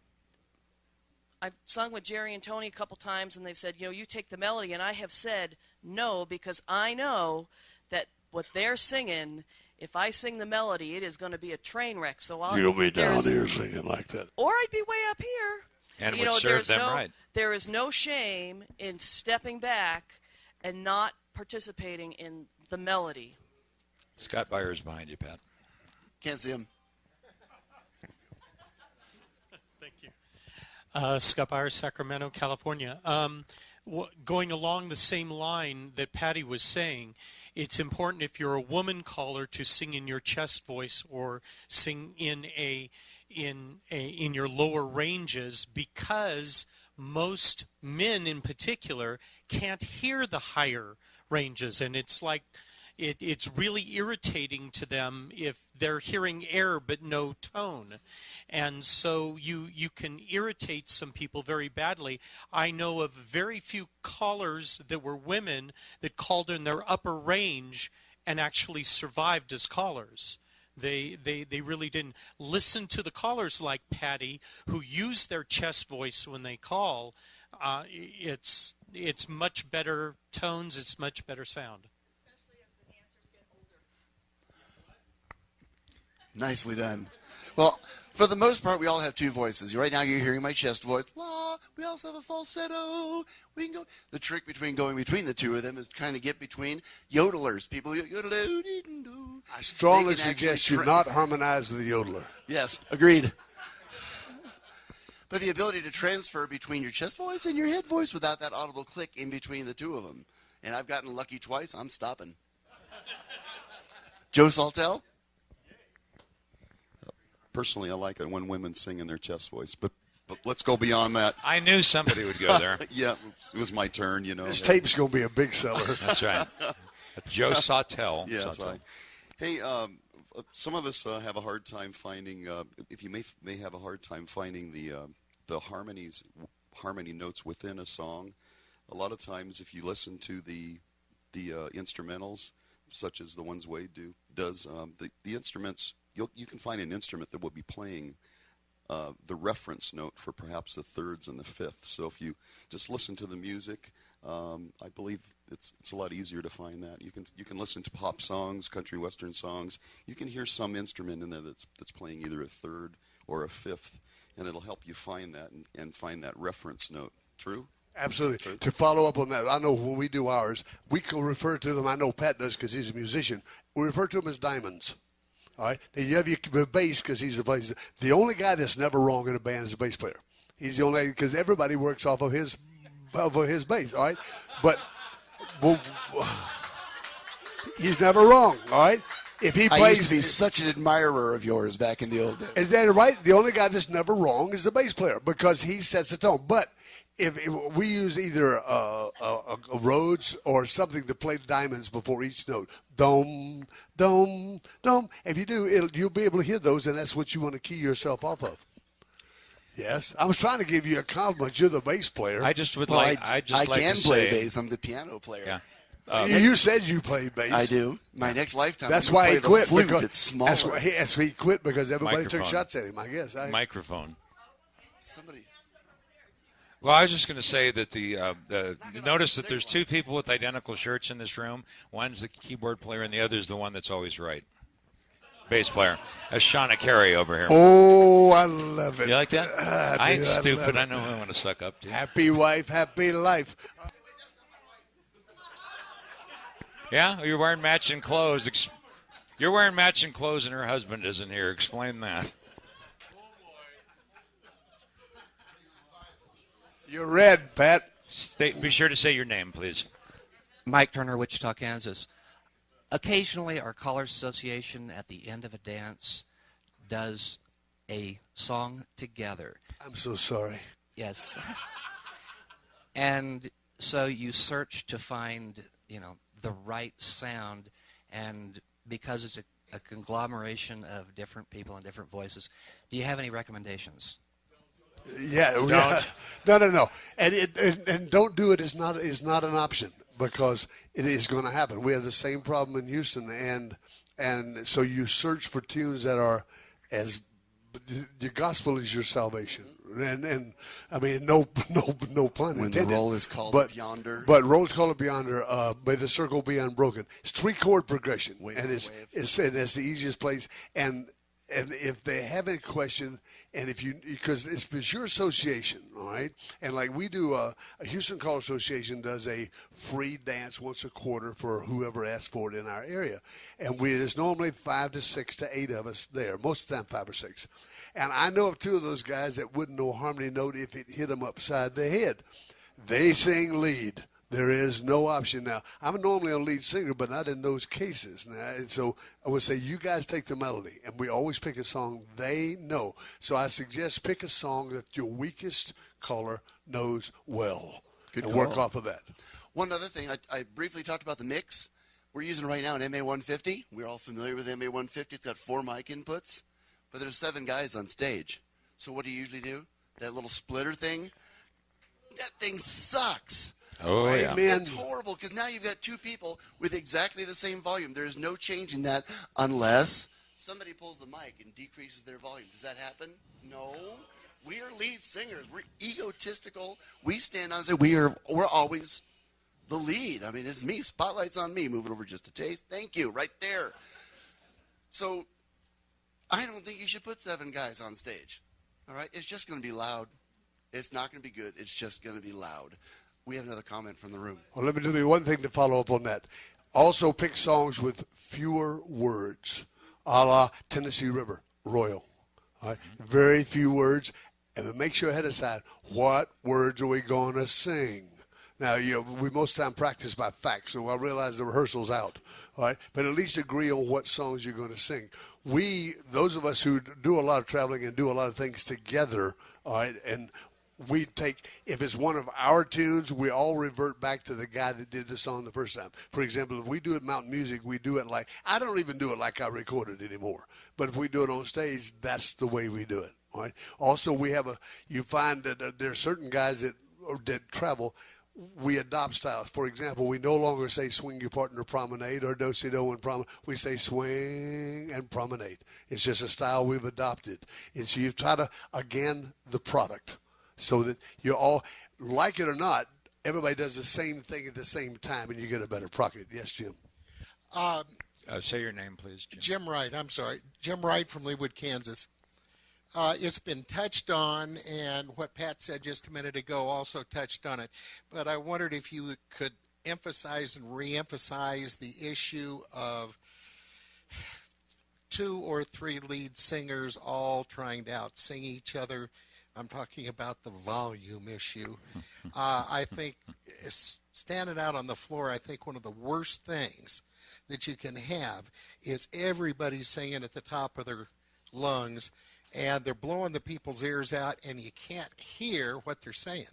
I've sung with Jerry and Tony a couple times, and they've said, you take the melody, and I have said no, because I know that what they're singing, if I sing the melody, it is going to be a train wreck. So you'll be down here singing like that, or I'd be way up here. And would serve them right. There is no shame in stepping back and not participating in the melody. Scott Byers behind you, Pat. Can't see him. Thank you. Scott Byers, Sacramento, California. Going along the same line that Patty was saying, it's important if you're a woman caller to sing in your chest voice or sing in your lower ranges, because most men in particular can't hear the higher ranges, and it's like it's really irritating to them if they're hearing air but no tone. And so you can irritate some people very badly. I know of very few callers that were women that called in their upper range and actually survived as callers. They really didn't listen to the callers like Patty, who use their chest voice when they call. It's much better tones. It's much better sound. Especially as the dancers get older. Nicely done. Well, for the most part, we all have 2 voices. Right now, you're hearing my chest voice. La. We also have a falsetto. We can go. The trick between going between the 2 of them is trying to get between yodelers. People yodel. I strongly suggest you not harmonize with the yodeler. Yes, agreed. But the ability to transfer between your chest voice and your head voice without that audible click in between the 2 of them. And I've gotten lucky twice. I'm stopping. Joe Saltel? Personally, I like it when women sing in their chest voice, but let's go beyond that. I knew somebody would go there. Yeah, it was my turn, This tape's going to be a big seller. That's right. Joe Sawtell. Yeah, that's right. Hey, some of us have a hard time finding. If you may have a hard time finding the harmony notes within a song. A lot of times, if you listen to the instrumentals, such as the ones Wade does, the instruments, you can find an instrument that will be playing the reference note for perhaps the thirds and the fifths. So if you just listen to the music, I believe it's a lot easier to find that. You can listen to pop songs, country western songs. You can hear some instrument in there that's playing either a third or a fifth, and it'll help you find that and find that reference note. True? Absolutely. True. To follow up on that, I know when we do ours, we can refer to them. I know Pat does because he's a musician. We refer to them as diamonds. All right. Now you have your bass because he's the bass. The only guy that's never wrong in a band is the bass player. He's the only, because everybody works off of his bass. All right. But he's never wrong. All right. If he plays, I used to be such an admirer of yours back in the old days. Is that right? The only guy that's never wrong is the bass player because he sets the tone. But if we use either a Rhodes or something to play diamonds before each note, dum, dum, dum. If you do, you'll be able to hear those, and that's what you want to key yourself off of. Yes, I was trying to give you a compliment. You're the bass player. I just would Well, like. I like can to play say, bass. I'm the piano player. Yeah. You said you played bass. I do. My next lifetime. That's I'm why gonna he play quit. The flute. Because, It's smaller. that's why he quit because everybody took Microphone. shots at him. I guess. Microphone. Somebody. Well, I was just going to say that notice that there's two people with identical shirts in this room. One's the keyboard player, and the other's the one that's always right. Bass player. That's Shauna Carey over here. Oh, I love it. You like that? I ain't do. I stupid. love I it. know who I want to suck up to. Happy wife, happy life. Yeah, you're wearing matching clothes. You're wearing matching clothes, and her husband isn't here. Explain that. You're red, Pat. Be sure to say your name, please. Mike Turner, Wichita, Kansas. Occasionally, our Callers Association at the end of a dance does a song together. I'm so sorry. Yes. And so you search to find, the right sound, and because it's a conglomeration of different people and different voices, do you have any recommendations? Yeah, Don't. No. And don't do it is not an option because it is going to happen. We have the same problem in Houston, and so you search for tunes that are as the gospel is your salvation, and I mean no pun When intended. the roll is called but up yonder. But roll's called up yonder. May the circle be unbroken. It's 3-chord progression, Wave and for it's wave. it's the easiest place. And if they have any question, and because it's your association, all right, and like we do, a Houston Caller Association does a free dance once a quarter for whoever asks for it in our area, and there's normally 5 to 6 to 8 of us there, most of the time 5 or 6, and I know of 2 of those guys that wouldn't know a harmony note if it hit them upside the head. They sing lead. There is no option now. I'm normally a lead singer, but not in those cases. Now, and so I would say you guys take the melody, and we always pick a song they know. So I suggest pick a song that your weakest caller knows well. Good and call. work off of that. One other thing, I briefly talked about the mix. We're using right now an MA150. We're all familiar with MA150. It's got 4 mic inputs, but there's 7 guys on stage. So what do you usually do? That little splitter thing? That thing sucks. Oh, yeah. Amen. It's horrible because now you've got 2 people with exactly the same volume. There is no change in that unless somebody pulls the mic and decreases their volume. Does that happen? No. We are lead singers. We're egotistical. We stand on and say we're always the lead. I mean, it's me. Spotlight's on me. Moving over just a taste. Thank you. Right there. So I don't think you should put 7 guys on stage. All right? It's just going to be loud. It's not going to be good. It's just going to be loud. We have another comment from the room. Well, let me do one thing to follow up on that. Also pick songs with fewer words, a la Tennessee River, Royal. All right? Very few words. And then make sure ahead of time, what words are we going to sing? Now, we most of the time practice by fact, so I realize the rehearsal's out, all right? But at least agree on what songs you're going to sing. Those of us who do a lot of traveling and do a lot of things together, all right, and we take, if it's one of our tunes, we all revert back to the guy that did the song the first time. For example, if we do it Mountain Music, we do it like, I don't even do it like I recorded anymore. But if we do it on stage, that's the way we do it, all right? Also, you find that there are certain guys that travel, we adopt styles. For example, we no longer say swing your partner promenade or do-si-do and promenade. We say swing and promenade. It's just a style we've adopted. And so you try to, again, the product. So that you're all, like it or not, everybody does the same thing at the same time and you get a better product. Yes, Jim? Say your name, please, Jim. Jim Wright, I'm sorry. Jim Wright from Leawood, Kansas. It's been touched on, and what Pat said just a minute ago also touched on it. But I wondered if you could emphasize and re-emphasize the issue of 2 or 3 lead singers all trying to out-sing each other. I'm talking about the volume issue. I think standing out on the floor, I think one of the worst things that you can have is everybody singing at the top of their lungs, and they're blowing the people's ears out, and you can't hear what they're saying.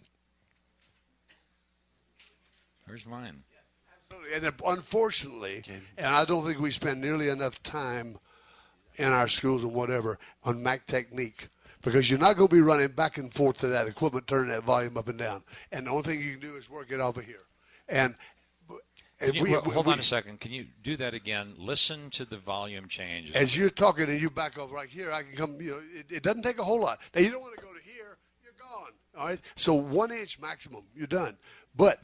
Where's mine? And unfortunately, and I don't think we spend nearly enough time in our schools and whatever on Mac technique, because you're not going to be running back and forth to that equipment, turning that volume up and down. And the only thing you can do is work it over here. Hold on a second. Can you do that again? Listen to the volume change. As you're talking and you back off right here, I can come, it doesn't take a whole lot. Now, you don't want to go to here, you're gone. All right? So 1 inch maximum, you're done. But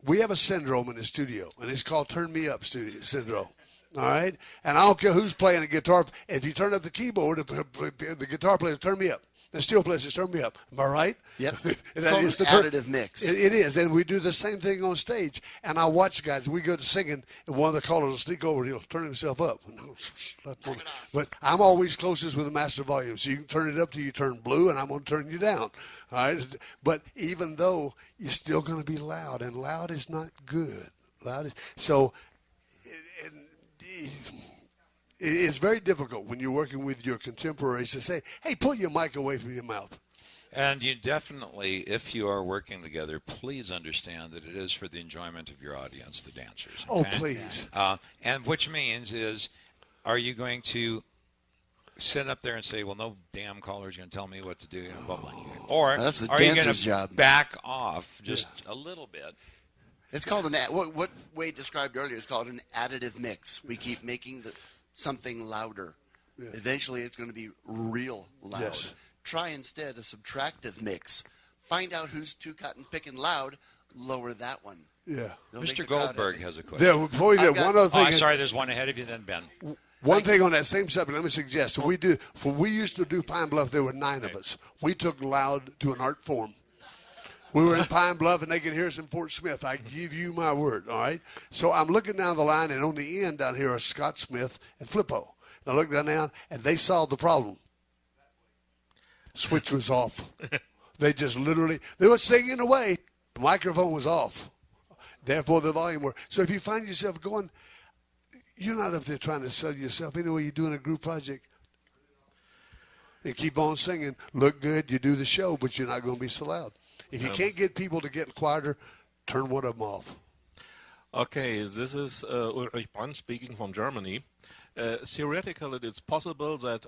we have a syndrome in the studio, and it's called Turn Me Up syndrome. All right? And I don't care who's playing the guitar. If you turn up the keyboard, the guitar player turn me up. The steel players turn me up. Am I right? Yep. It's called an additive mix. It is. And we do the same thing on stage. And I watch guys. We go to singing, and one of the callers will sneak over and he'll turn himself up. But I'm always closest with the master volume. So you can turn it up till you turn blue, and I'm going to turn you down. All right? But even though you're still going to be loud, and loud is not good. It's very difficult when you're working with your contemporaries to say, hey, pull your mic away from your mouth. And you definitely, if you are working together, please understand that it is for the enjoyment of your audience, the dancers. Okay? Oh, please. And which means is, are you going to sit up there and say, well, no damn caller is going to tell me what to do, blah, blah, blah. Or that's the are you going dancer's to job. back off just a little bit? It's called what Wade described earlier is called an additive mix. We keep making something louder. Yeah. Eventually, it's going to be real loud. Yes. Try instead a subtractive mix. Find out who's too cut and picking loud. Lower that one. Yeah. Mr. Goldberg has a question. Yeah, before you do one other thing. I'm sorry, there's one ahead of you, then Ben. One thing on that same subject, let me suggest. We used to do Pine Bluff. There were 9 of us. We took loud to an art form. We were in Pine Bluff, and they could hear us in Fort Smith. I give you my word, all right? So I'm looking down the line, and on the end down here are Scott Smith and Flippo. And I look down, and they solved the problem. Switch was off. They just they were singing away. The microphone was off. Therefore, the volume worked. So if you find yourself going, you're not up there trying to sell yourself. Anyway, you're doing a group project. You keep on singing. Look good. You do the show, but you're not going to be so loud. If you can't get people to get quieter, turn one of them off. Okay, this is Ulrich Brandt speaking from Germany. Theoretically, it's possible that,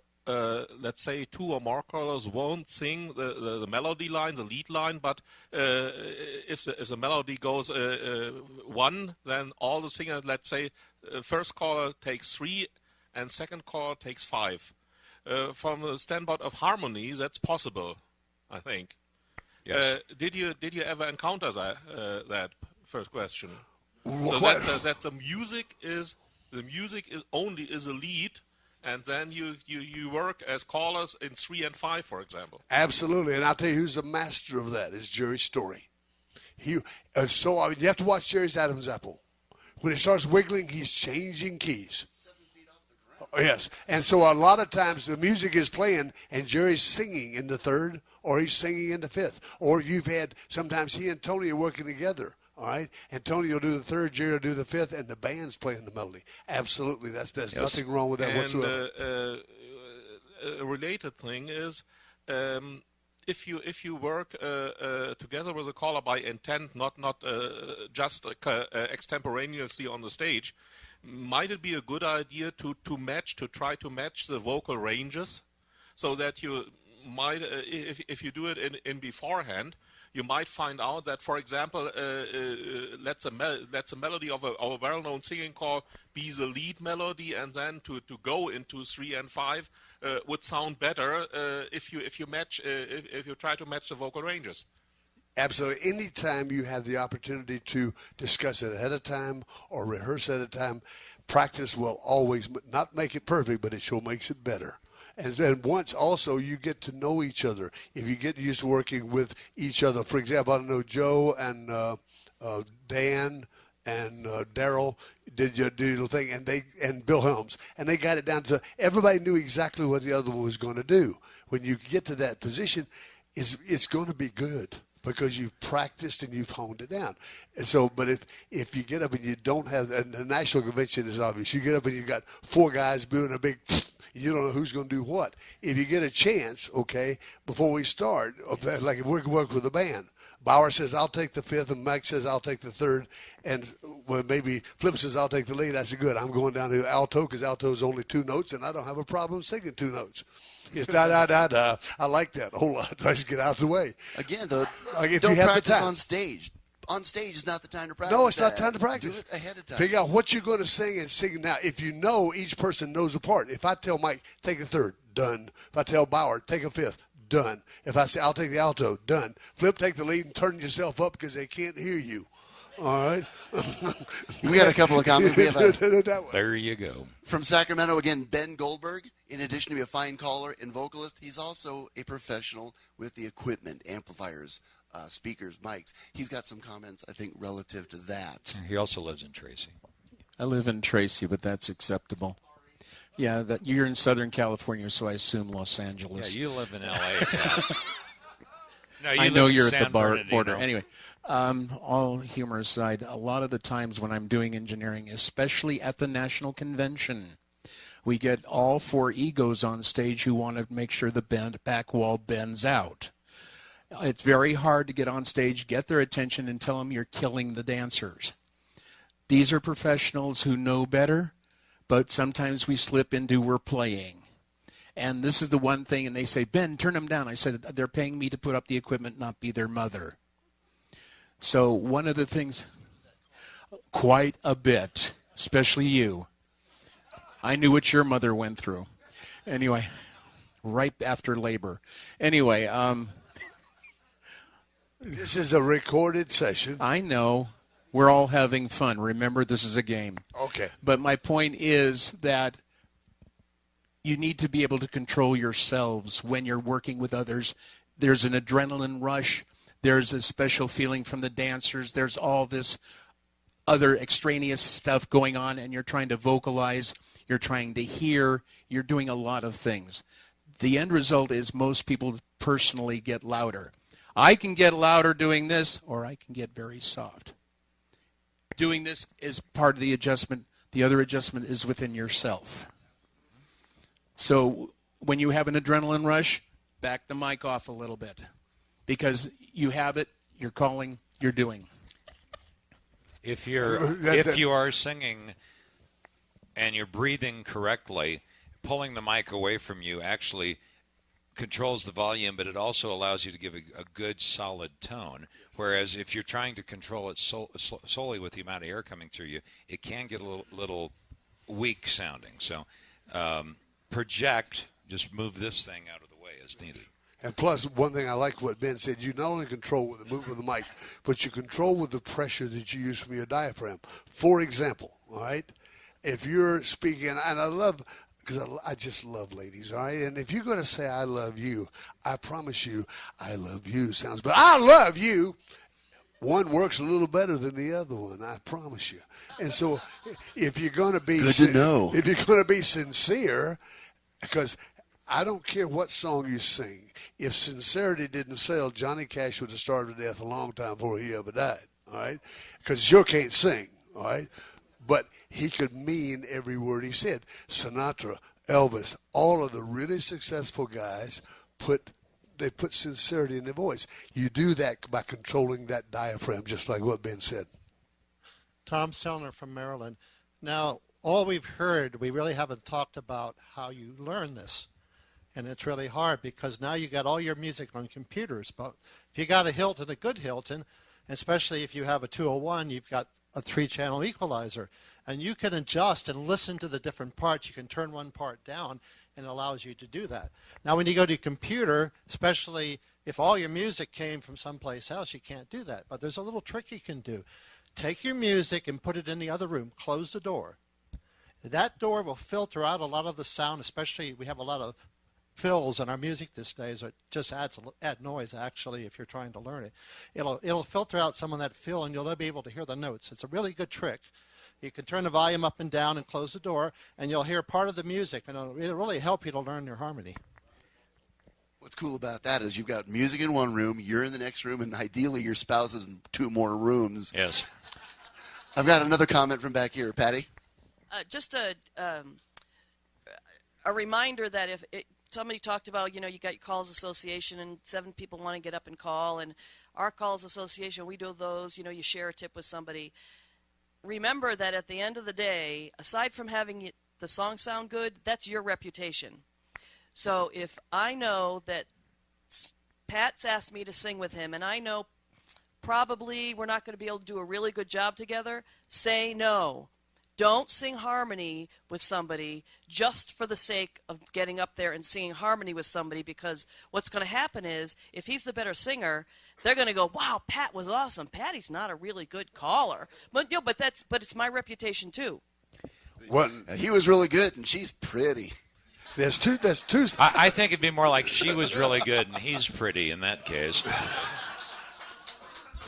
let's say, 2 or more callers won't sing the melody line, the lead line, but if the melody goes 1, then all the singers, let's say, first caller takes 3 and second caller takes 5. From the standpoint of harmony, that's possible, I think. Yes. Did you ever encounter that first question? What? So that the music is only a lead, and then you work as callers in 3 and 5, for example. Absolutely, and I'll tell you who's the master of that is Jerry Story. You have to watch Jerry's Adam's apple. When it starts wiggling, he's changing keys. 7 feet off the ground. Yes, and so a lot of times the music is playing, and Jerry's singing in the 3rd, or he's singing in the 5th. Or if you've had, sometimes he and Tony are working together, All right, and Tony will do the third, Jerry will do the fifth, and the band's playing the melody. Absolutely, there's nothing wrong with that and, whatsoever. A related thing is, if you work together with a caller by intent, not just extemporaneously on the stage, might it be a good idea to try to match the vocal ranges, so that you might, if you do it in beforehand, you might find out that, for example, let's a melody of a well-known singing call be the lead melody, and then to go into 3 and 5 would sound better if you try to match the vocal ranges. Absolutely. Anytime you have the opportunity to discuss it ahead of time or rehearse at a time, practice will always not make it perfect, but it sure makes it better. And then once also you get to know each other, if you get used to working with each other. For example, I know Joe and Dan and Daryl did your little thing, and Bill Helms, and they got it down to everybody knew exactly what the other one was going to do. When you get to that position, it's going to be good, because you've practiced and you've honed it down. And so, but if you get up and you don't have, and the national convention is obvious, you get up and you got 4 guys doing a big, you don't know who's going to do what. If you get a chance, okay, before we start, like if we're working with a band, Bauer says, I'll take the fifth, and Mike says, I'll take the third, and maybe Flip says, I'll take the lead. I said, good, I'm going down to alto, because alto is only 2 notes, and I don't have a problem singing 2 notes. It's da-da-da-da. I like that a whole lot. I just get out of the way. Again, don't practice on stage. On stage is not the time to practice. No, it's not time to practice. Do it ahead of time. Figure out what you're going to sing and sing now. If you know, each person knows a part. If I tell Mike, take a third, done. If I tell Bauer, take a fifth, done. If I say, I'll take the alto, done. Flip, take the lead and turn yourself up because they can't hear you. All right? We got a couple of comments. There you go. From Sacramento, again, Ben Goldberg. In addition to being a fine caller and vocalist, he's also a professional with the equipment, amplifiers, speakers, mics. He's got some comments, I think, relative to that. He also lives in Tracy. I live in Tracy, but that's acceptable. Yeah, you're in Southern California, so I assume Los Angeles. Yeah, you live in L.A. No, I know you're at the border. Anyway, all humor aside, a lot of the times when I'm doing engineering, especially at the national convention, we get all 4 egos on stage who want to make sure the back wall bends out. It's very hard to get on stage, get their attention, and tell them you're killing the dancers. These are professionals who know better, but sometimes we slip into we're playing. And this is the one thing, and they say, Ben, turn them down. I said, they're paying me to put up the equipment, not be their mother. So one of the things, quite a bit, especially you. I knew what your mother went through. Anyway, right after labor. Anyway. This is a recorded session. I know. We're all having fun. Remember, this is a game. Okay. But my point is that you need to be able to control yourselves when you're working with others. There's an adrenaline rush. There's a special feeling from the dancers. There's all this other extraneous stuff going on, and you're trying to vocalize. You're trying to hear. You're doing a lot of things. The end result is most people personally get louder. I can get louder doing this, or I can get very soft. Doing this is part of the adjustment. The other adjustment is within yourself. So when you have an adrenaline rush, back the mic off a little bit. Because you have it, you're calling, you're doing. If you are singing and you're breathing correctly, pulling the mic away from you actually controls the volume, but it also allows you to give a good, solid tone. Whereas if you're trying to control it solely with the amount of air coming through you, it can get a little weak sounding. So project, just move this thing out of the way as needed. And plus, one thing I like what Ben said, you not only control with the movement of the mic, but you control with the pressure that you use from your diaphragm. For example, all right, if you're speaking, and I love, because I just love ladies, all right, and if you're going to say I love you, I promise you, I love you sounds, but I love you, one works a little better than the other one, I promise you. And so if you're going to be, good to know. If you're going to be sincere, because I don't care what song you sing. If sincerity didn't sell, Johnny Cash would have starved to death a long time before he ever died. all right? Because sure can't sing, all right? But he could mean every word he said. Sinatra, Elvis, all of the really successful guys put sincerity in their voice. You do that by controlling that diaphragm, just like what Ben said. Tom Sellner from Maryland. Now, all we've heard, we really haven't talked about how you learn this. And it's really hard because now you got all your music on computers. But if you got a Hilton, a good Hilton, especially if you have a 201, you've got a 3-channel equalizer. And you can adjust and listen to the different parts. You can turn one part down, and it allows you to do that. Now, when you go to a computer, especially if all your music came from someplace else, you can't do that. But there's a little trick you can do. Take your music and put it in the other room. Close the door. That door will filter out a lot of the sound, especially we have a lot of fills in our music these days. So it just add noise, actually, if you're trying to learn it. It'll filter out some of that fill, and you'll be able to hear the notes. It's a really good trick. You can turn the volume up and down and close the door, and you'll hear part of the music, and it'll really help you to learn your harmony. What's cool about that is you've got music in one room, you're in the next room, and ideally your spouse is in 2 more rooms. Yes. I've got another comment from back here. Patty? Just a reminder that if somebody talked about, you got your calls association and 7 people want to get up and call, and our calls association, we do those, you share a tip with somebody. Remember that at the end of the day, aside from having the song sound good, that's your reputation. So if I know that Pat's asked me to sing with him, and I know probably we're not going to be able to do a really good job together, say no. Don't sing harmony with somebody just for the sake of getting up there and singing harmony with somebody, because what's going to happen is if he's the better singer, they're going to go, wow, Pat was awesome. Patty's not a really good caller. But it's my reputation too. Well, he was really good, and she's pretty. There's two. I think it'd be more like she was really good and he's pretty in that case.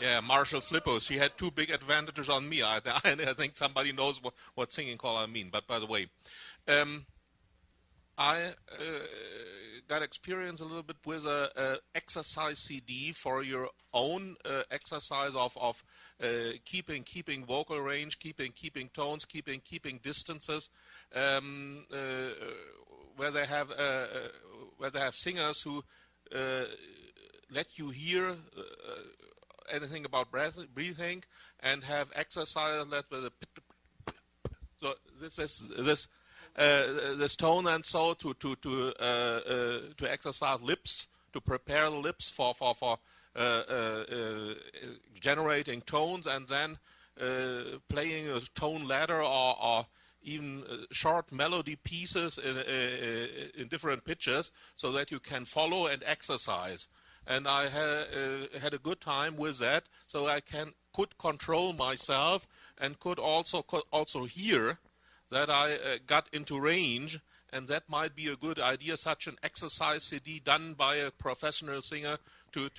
Yeah, Marshall Flippo, she had 2 big advantages on me. I think somebody knows what singing call I mean. But by the way, I got experience a little bit with a exercise CD for your own exercise of keeping vocal range, keeping tones, keeping distances, where they have singers who let you hear anything about breathing and have exercise that with so this tone and so to exercise lips, to prepare the lips for generating tones, and then playing a tone ladder or even short melody pieces in different pitches so that you can follow and exercise. And I had a good time with that, so I could control myself and could also hear that I got into range, and that might be a good idea. Such an exercise CD done by a professional singer to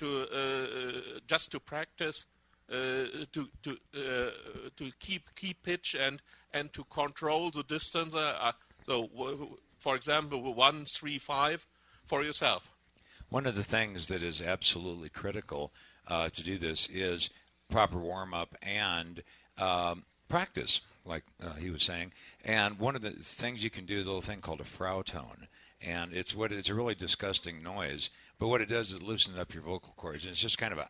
just to practice to keep pitch and to control the distance. So, for example, 1, 3, 5 for yourself. One of the things that is absolutely critical to do this is proper warm-up and practice, like he was saying. And one of the things you can do is a little thing called a frau tone. And it's a really disgusting noise. But what it does is loosen up your vocal cords. And it's just kind of a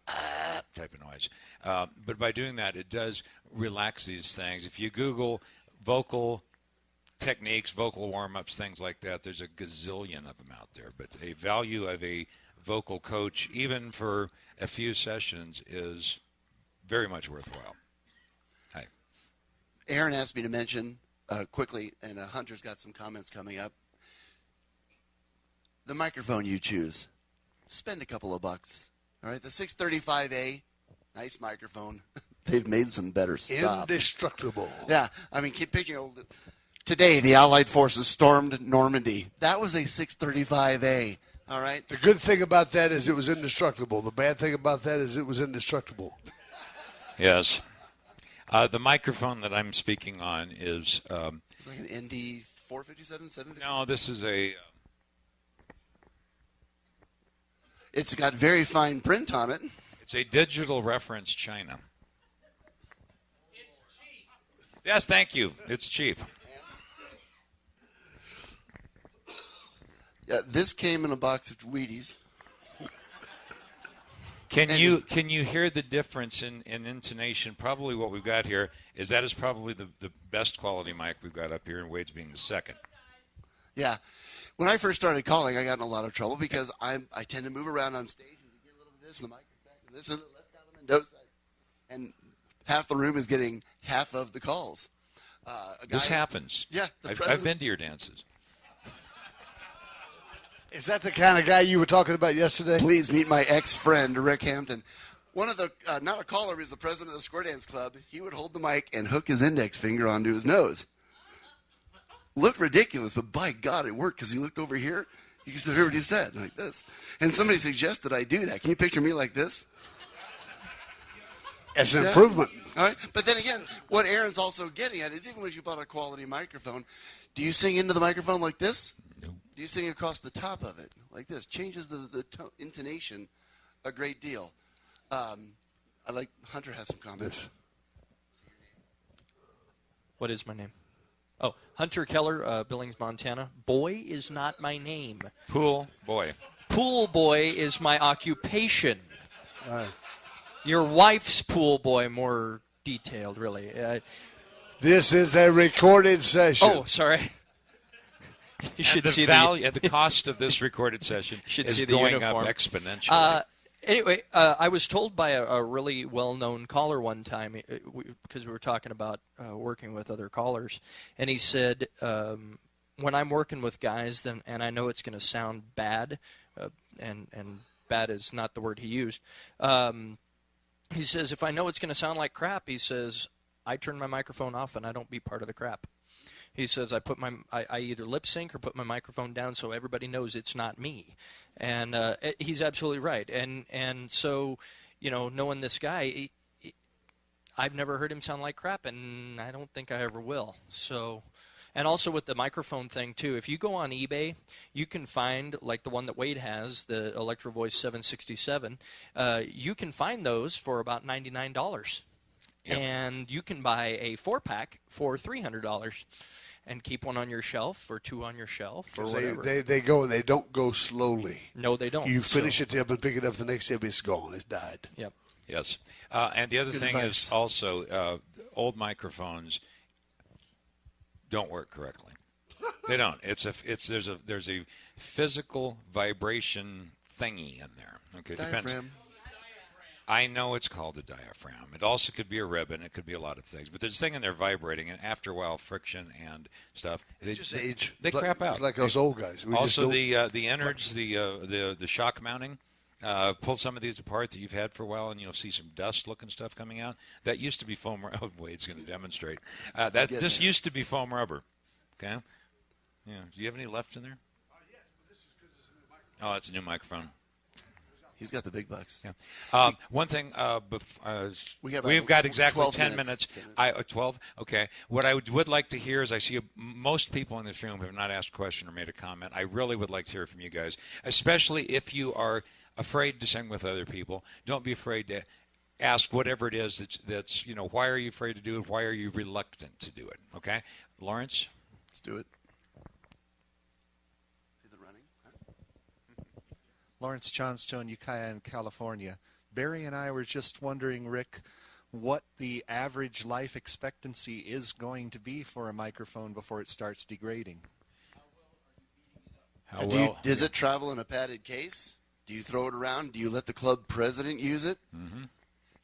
type of noise. But by doing that, it does relax these things. If you Google vocal techniques, vocal warm-ups, things like that, there's a gazillion of them out there. But a value of a vocal coach, even for a few sessions, is very much worthwhile. Hi. Aaron asked me to mention quickly, and Hunter's got some comments coming up. The microphone you choose, spend a couple of bucks. All right, the 635A, nice microphone. They've made some better stuff. Indestructible. Yeah, I mean, keep picturing. Today, the Allied forces stormed Normandy. That was a 635A, all right? The good thing about that is it was indestructible. The bad thing about that is it was indestructible. Yes. The microphone that I'm speaking on is... it's like an ND 457, 757? No, this is a... It's got very fine print on it. It's a digital reference China. Yes, thank you. It's cheap. Yeah, this came in a box of Wheaties. Can you hear the difference in intonation? Probably what we've got here is probably the best quality mic we've got up here, and Wade's being the second. Yeah. When I first started calling, I got in a lot of trouble because I tend to move around on stage and you get a little bit of this, and the mic is back, and this is the left out of Mendoza. And half the room is getting half of the calls. This happens. Yeah. I've been to your dances. Is that the kind of guy you were talking about yesterday? Please meet my ex-friend, Rick Hampton. One of the, not a caller, he was the president of the Square Dance Club. He would hold the mic and hook his index finger onto his nose. Looked ridiculous, but by God, it worked because he looked over here. You can hear what he said, like this. And somebody suggested I do that. Can you picture me like this? It's an improvement. All right. But then again, what Aaron's also getting at is even when you bought a quality microphone, do you sing into the microphone like this? No. Do you sing across the top of it like this? Changes the intonation a great deal. Hunter has some comments. What is my name? Oh, Hunter Keller, Billings, Montana. Boy is not my name. Pool boy. Pool boy is my occupation. Your wife's pool boy, more detailed, really. This is a recorded session. Oh, sorry. You should see the cost of this recorded session is going up exponentially. Anyway, I was told by a really well-known caller one time, because we were talking about working with other callers, and he said, when I'm working with guys, and I know it's going to sound bad, and bad is not the word he used, he says, if I know it's going to sound like crap, he says, I turn my microphone off and I don't be part of the crap. He says, I either lip sync or put my microphone down so everybody knows it's not me. And he's absolutely right. And so, knowing this guy, I've never heard him sound like crap, and I don't think I ever will. So, and also with the microphone thing, too, if you go on eBay, you can find, like the one that Wade has, the Electro Voice 767, you can find those for about $99. Yep. And you can buy a 4-pack for $300. And keep one on your shelf or two on your shelf or whatever. They go and they don't go slowly. No, they don't. You finish it up and pick it up the next day, it's gone. It's died. Yep. Yes. And the other thing is also old microphones don't work correctly. They don't. There's a physical vibration thingy in there. Okay. Diaphragm. I know it's called a diaphragm. It also could be a ribbon. It could be a lot of things. But there's a thing in there vibrating, and after a while, friction and stuff. They just age. They crap out. It's like those old guys. Also, the innards, the shock mounting. Pull some of these apart that you've had for a while, and you'll see some dust-looking stuff coming out. That used to be foam rubber. Oh, Wade's going to demonstrate. This used to be foam rubber. Okay? Yeah. Do you have any left in there? Yes, but this is because it's a new microphone. Oh, it's a new microphone. He's got the big bucks. Yeah. One thing, we've got exactly 10 minutes. 12? Okay. What I would like to hear is I see most people in this room have not asked a question or made a comment. I really would like to hear from you guys, especially if you are afraid to sing with other people. Don't be afraid to ask whatever it is that's why are you afraid to do it? Why are you reluctant to do it? Okay? Lawrence? Let's do it. Lawrence Johnstone, Ukiah in California. Barry and I were just wondering, Rick, what the average life expectancy is going to be for a microphone before it starts degrading. Does it travel in a padded case? Do you throw it around? Do you let the club president use it? Mm-hmm.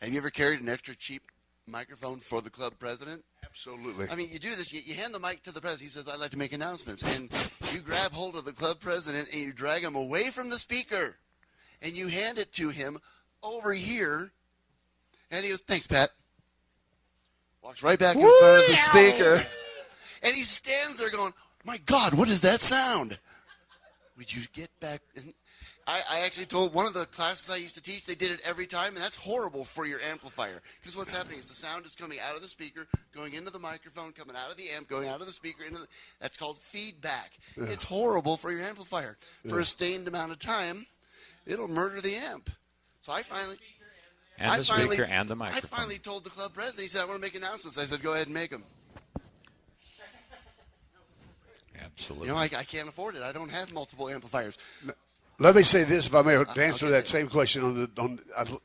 Have you ever carried an extra cheap microphone for the club president? Absolutely. I mean, you do this. You hand the mic to the president. He says, I'd like to make announcements. And you grab hold of the club president and you drag him away from the speaker. And you hand it to him over here. And he goes, thanks, Pat. Walks right back in front of the speaker. And he stands there going, my God, what is that sound? Would you get back? And I actually told one of the classes I used to teach, they did it every time, and that's horrible for your amplifier. Because what's happening is the sound is coming out of the speaker, going into the microphone, coming out of the amp, going out of the speaker. That's called feedback. Yeah. It's horrible for your amplifier. For a sustained amount of time, it'll murder the amp. So I finally... And the speaker and the microphone. I finally told the club president, he said, I want to make announcements. I said, go ahead and make them. Absolutely. You know, I can't afford it. I don't have multiple amplifiers. Let me say this, if I may answer that same question.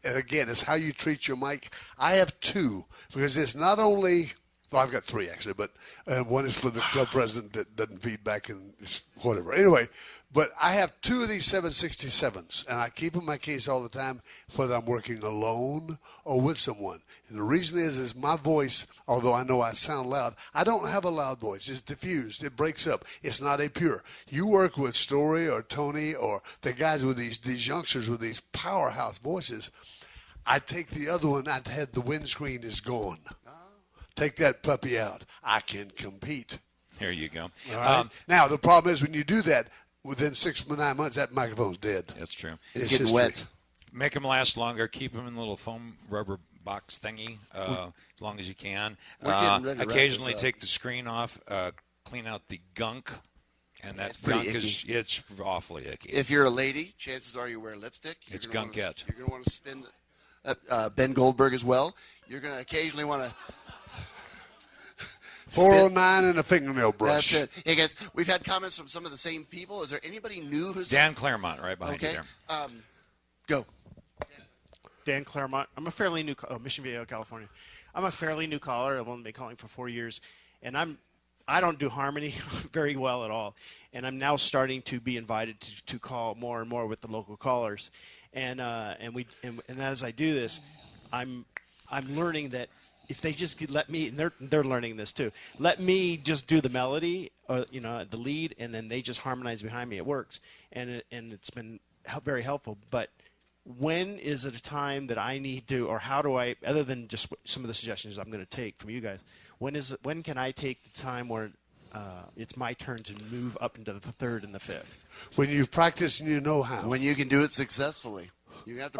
Again, it's how you treat your mic. I have two, because it's not only, well, I've got three actually, but one is for the club president that doesn't feed back and it's whatever. Anyway, but I have two of these 767s, and I keep them in my case all the time, whether I'm working alone or with someone. And the reason is my voice, although I know I sound loud, I don't have a loud voice. It's diffused. It breaks up. It's not a pure. You work with Story or Tony or the guys with these youngsters with these powerhouse voices. I take the other one. I'd had the windscreen is gone. Take that puppy out. I can compete. Here you go. All right? Now, the problem is when you do that, within 6 to 9 months, that microphone's dead. That's true. It's getting wet. Make them last longer. Keep them in a little foam rubber box thingy as long as you can. We're getting ready to wrap Occasionally this up. take the screen off, clean out the gunk, and that It's pretty gunk icky. it's awfully icky. If you're a lady, chances are you wear lipstick. It's You're gonna gunkette. You're going to want to spin Ben Goldberg as well. You're going to occasionally want to 409 and a fingernail brush. That's it. Hey, guys, we've had comments from some of the same people. Is there anybody new who's... Dan Claremont right behind you Okay. there. Go. Dan Claremont. I'm a fairly new Mission Viejo, California. I'm a fairly new caller. I've only been calling for 4 years, and I don't do harmony very well at all. And I'm now starting to be invited to call more and more with the local callers, and as I do this, I'm learning that if they just let me, and they're learning this too, let me just do the melody, or the lead, and then they just harmonize behind me. It works, and it's been very helpful. But when is it a time that I need to, or how do I, other than just some of the suggestions I'm going to take from you guys, when can I take the time where it's my turn to move up into the third and the fifth? When you've practiced and you know how. When you can do it successfully. You have to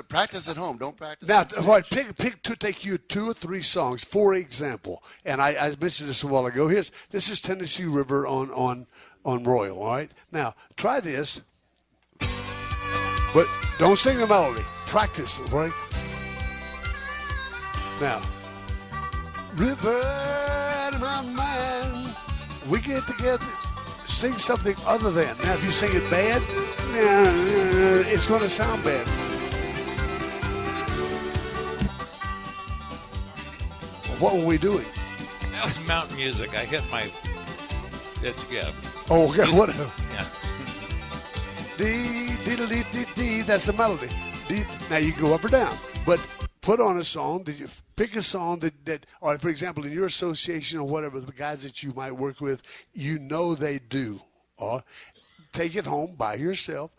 practice at home. Don't practice Now, on all right, stage. pick to take you 2 or 3 songs, for example. And I mentioned this a while ago. This is Tennessee River on Royal, all right? Now, try this, but don't sing the melody. Practice, all right? Now, river in my mind, we get together, sing something other than. Now, if you sing it bad, it's going to sound bad. What were we doing? That was mountain music. I hit my. It's good. Oh, okay. What? Yeah. Dee, dee, dee, dee, dee. That's the melody. Dee. Now you go up or down, but put on a song. Did you pick a song that, or for example, in your association or whatever, the guys that you might work with, they do, or take it home by yourself.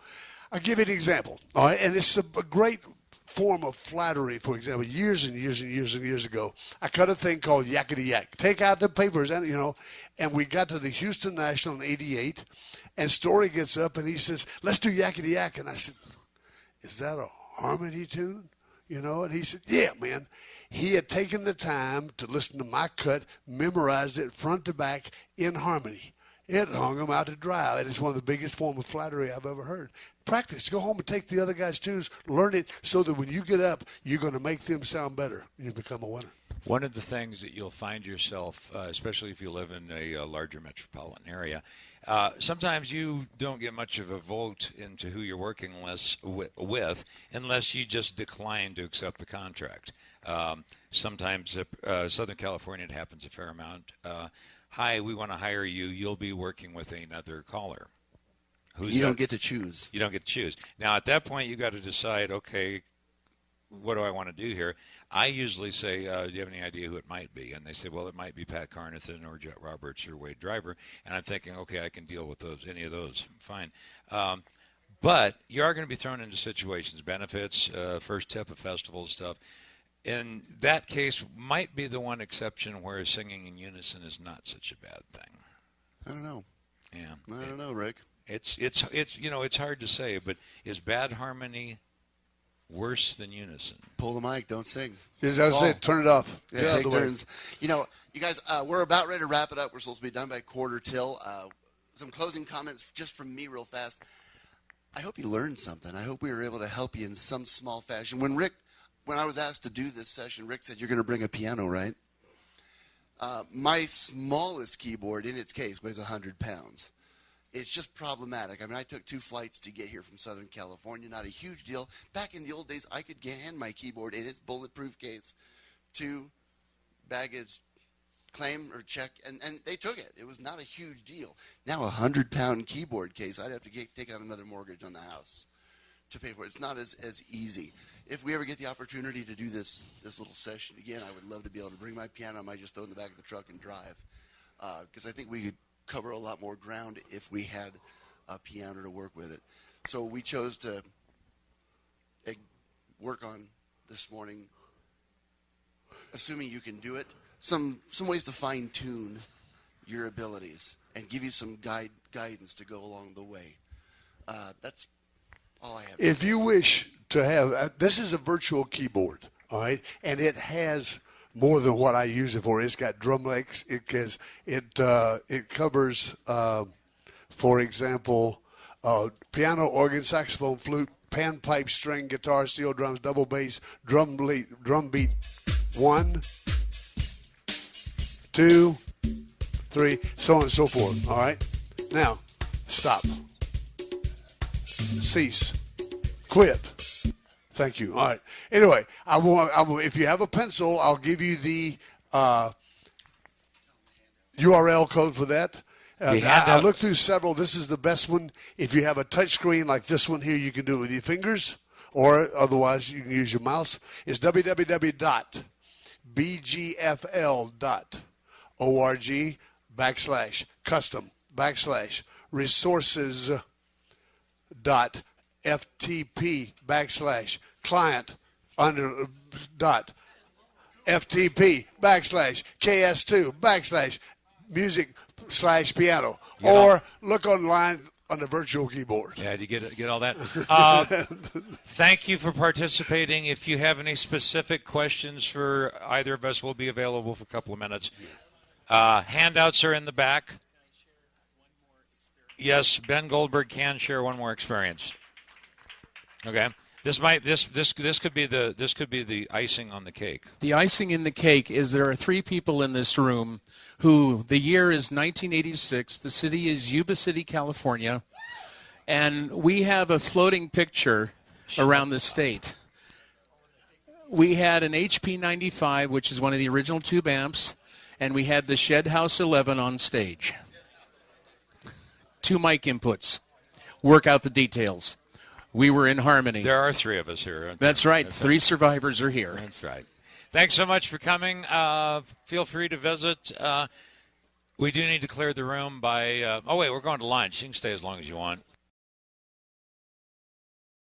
I'll give you an example. All right, and it's a great form of flattery. For example, years and years and years and years ago, I cut a thing called Yakety Yak. Take out the papers, and and we got to the Houston National in '88, and Story gets up and he says, "Let's do Yakety Yak," and I said, "Is that a harmony tune?" And he said, "Yeah, man." He had taken the time to listen to my cut, memorized it front to back in harmony. It hung him out to dry, and it's one of the biggest forms of flattery I've ever heard. Practice. Go home and take the other guy's tunes, learn it, so that when you get up, you're going to make them sound better, and you become a winner. One of the things that you'll find yourself, especially if you live in a larger metropolitan area, sometimes you don't get much of a vote into who you're working with unless you just decline to accept the contract. Sometimes Southern California, it happens a fair amount. Hi, we want to hire you. You'll be working with another caller. You don't get to choose. You don't get to choose. Now, at that point, you got to decide, okay, what do I want to do here? I usually say, do you have any idea who it might be? And they say, well, it might be Pat Carnathan or Jet Roberts or Wade Driver. And I'm thinking, okay, I can deal with any of those. Fine. But you are going to be thrown into situations, benefits, first tip of festival stuff. In that case, might be the one exception where singing in unison is not such a bad thing. I don't know. Yeah. I don't know, Rick. It's hard to say, but is bad harmony worse than unison? Pull the mic, don't sing. As I said, turn it off. Yeah, take turns. You guys, we're about ready to wrap it up. We're supposed to be done by 1:45. Some closing comments just from me real fast. I hope you learned something. I hope we were able to help you in some small fashion. When I was asked to do this session, Rick said, "You're going to bring a piano, right?" My smallest keyboard in its case weighs 100 pounds. It's just problematic. I mean, I took 2 flights to get here from Southern California. Not a huge deal. Back in the old days, I could hand my keyboard in its bulletproof case to baggage claim or check, and they took it. It was not a huge deal. Now a 100-pound keyboard case, I'd have to take out another mortgage on the house to pay for it. It's not as easy. If we ever get the opportunity to do this little session again, I would love to be able to bring my piano. I might just throw it in the back of the truck and drive, because I think we could cover a lot more ground if we had a piano to work with it. So we chose to work on this morning, assuming you can do it, some ways to fine-tune your abilities and give you some guidance to go along the way. That's all I have. If you wish to have, this is a virtual keyboard, all right, and it has more than what I use it for. It's got drum licks. It covers, for example, piano, organ, saxophone, flute, panpipe, string, guitar, steel drums, double bass, drum beat, 1, 2, 3, so on and so forth. All right. Now, stop. Cease. Quit. Thank you. All right. Anyway, if you have a pencil, I'll give you the URL code for that. I looked through several. This is the best one. If you have a touch screen like this one here, you can do it with your fingers, or otherwise you can use your mouse. It's www.bgfl.ftp/client.ks2/music/piano, or look online on the virtual keyboard. Yeah, you get all that. Thank you for participating. If you have any specific questions for either of us, we'll be available for a couple of minutes. Handouts are in the back. Yes, Ben Goldberg can share one more experience. Okay. This could be the icing on the cake. The icing in the cake is there are 3 people in this room who the year is 1986. The city is Yuba City, California, and we have a floating picture around the state. We had an HP 95, which is one of the original tube amps, and we had the Shed House 11 on stage. 2 mic inputs. Work out the details. We were in harmony. There are 3 of us here. That's right. 3 survivors are here. That's right. Thanks so much for coming. Feel free to visit. We do need to clear the room by... oh, wait, we're going to lunch. You can stay as long as you want.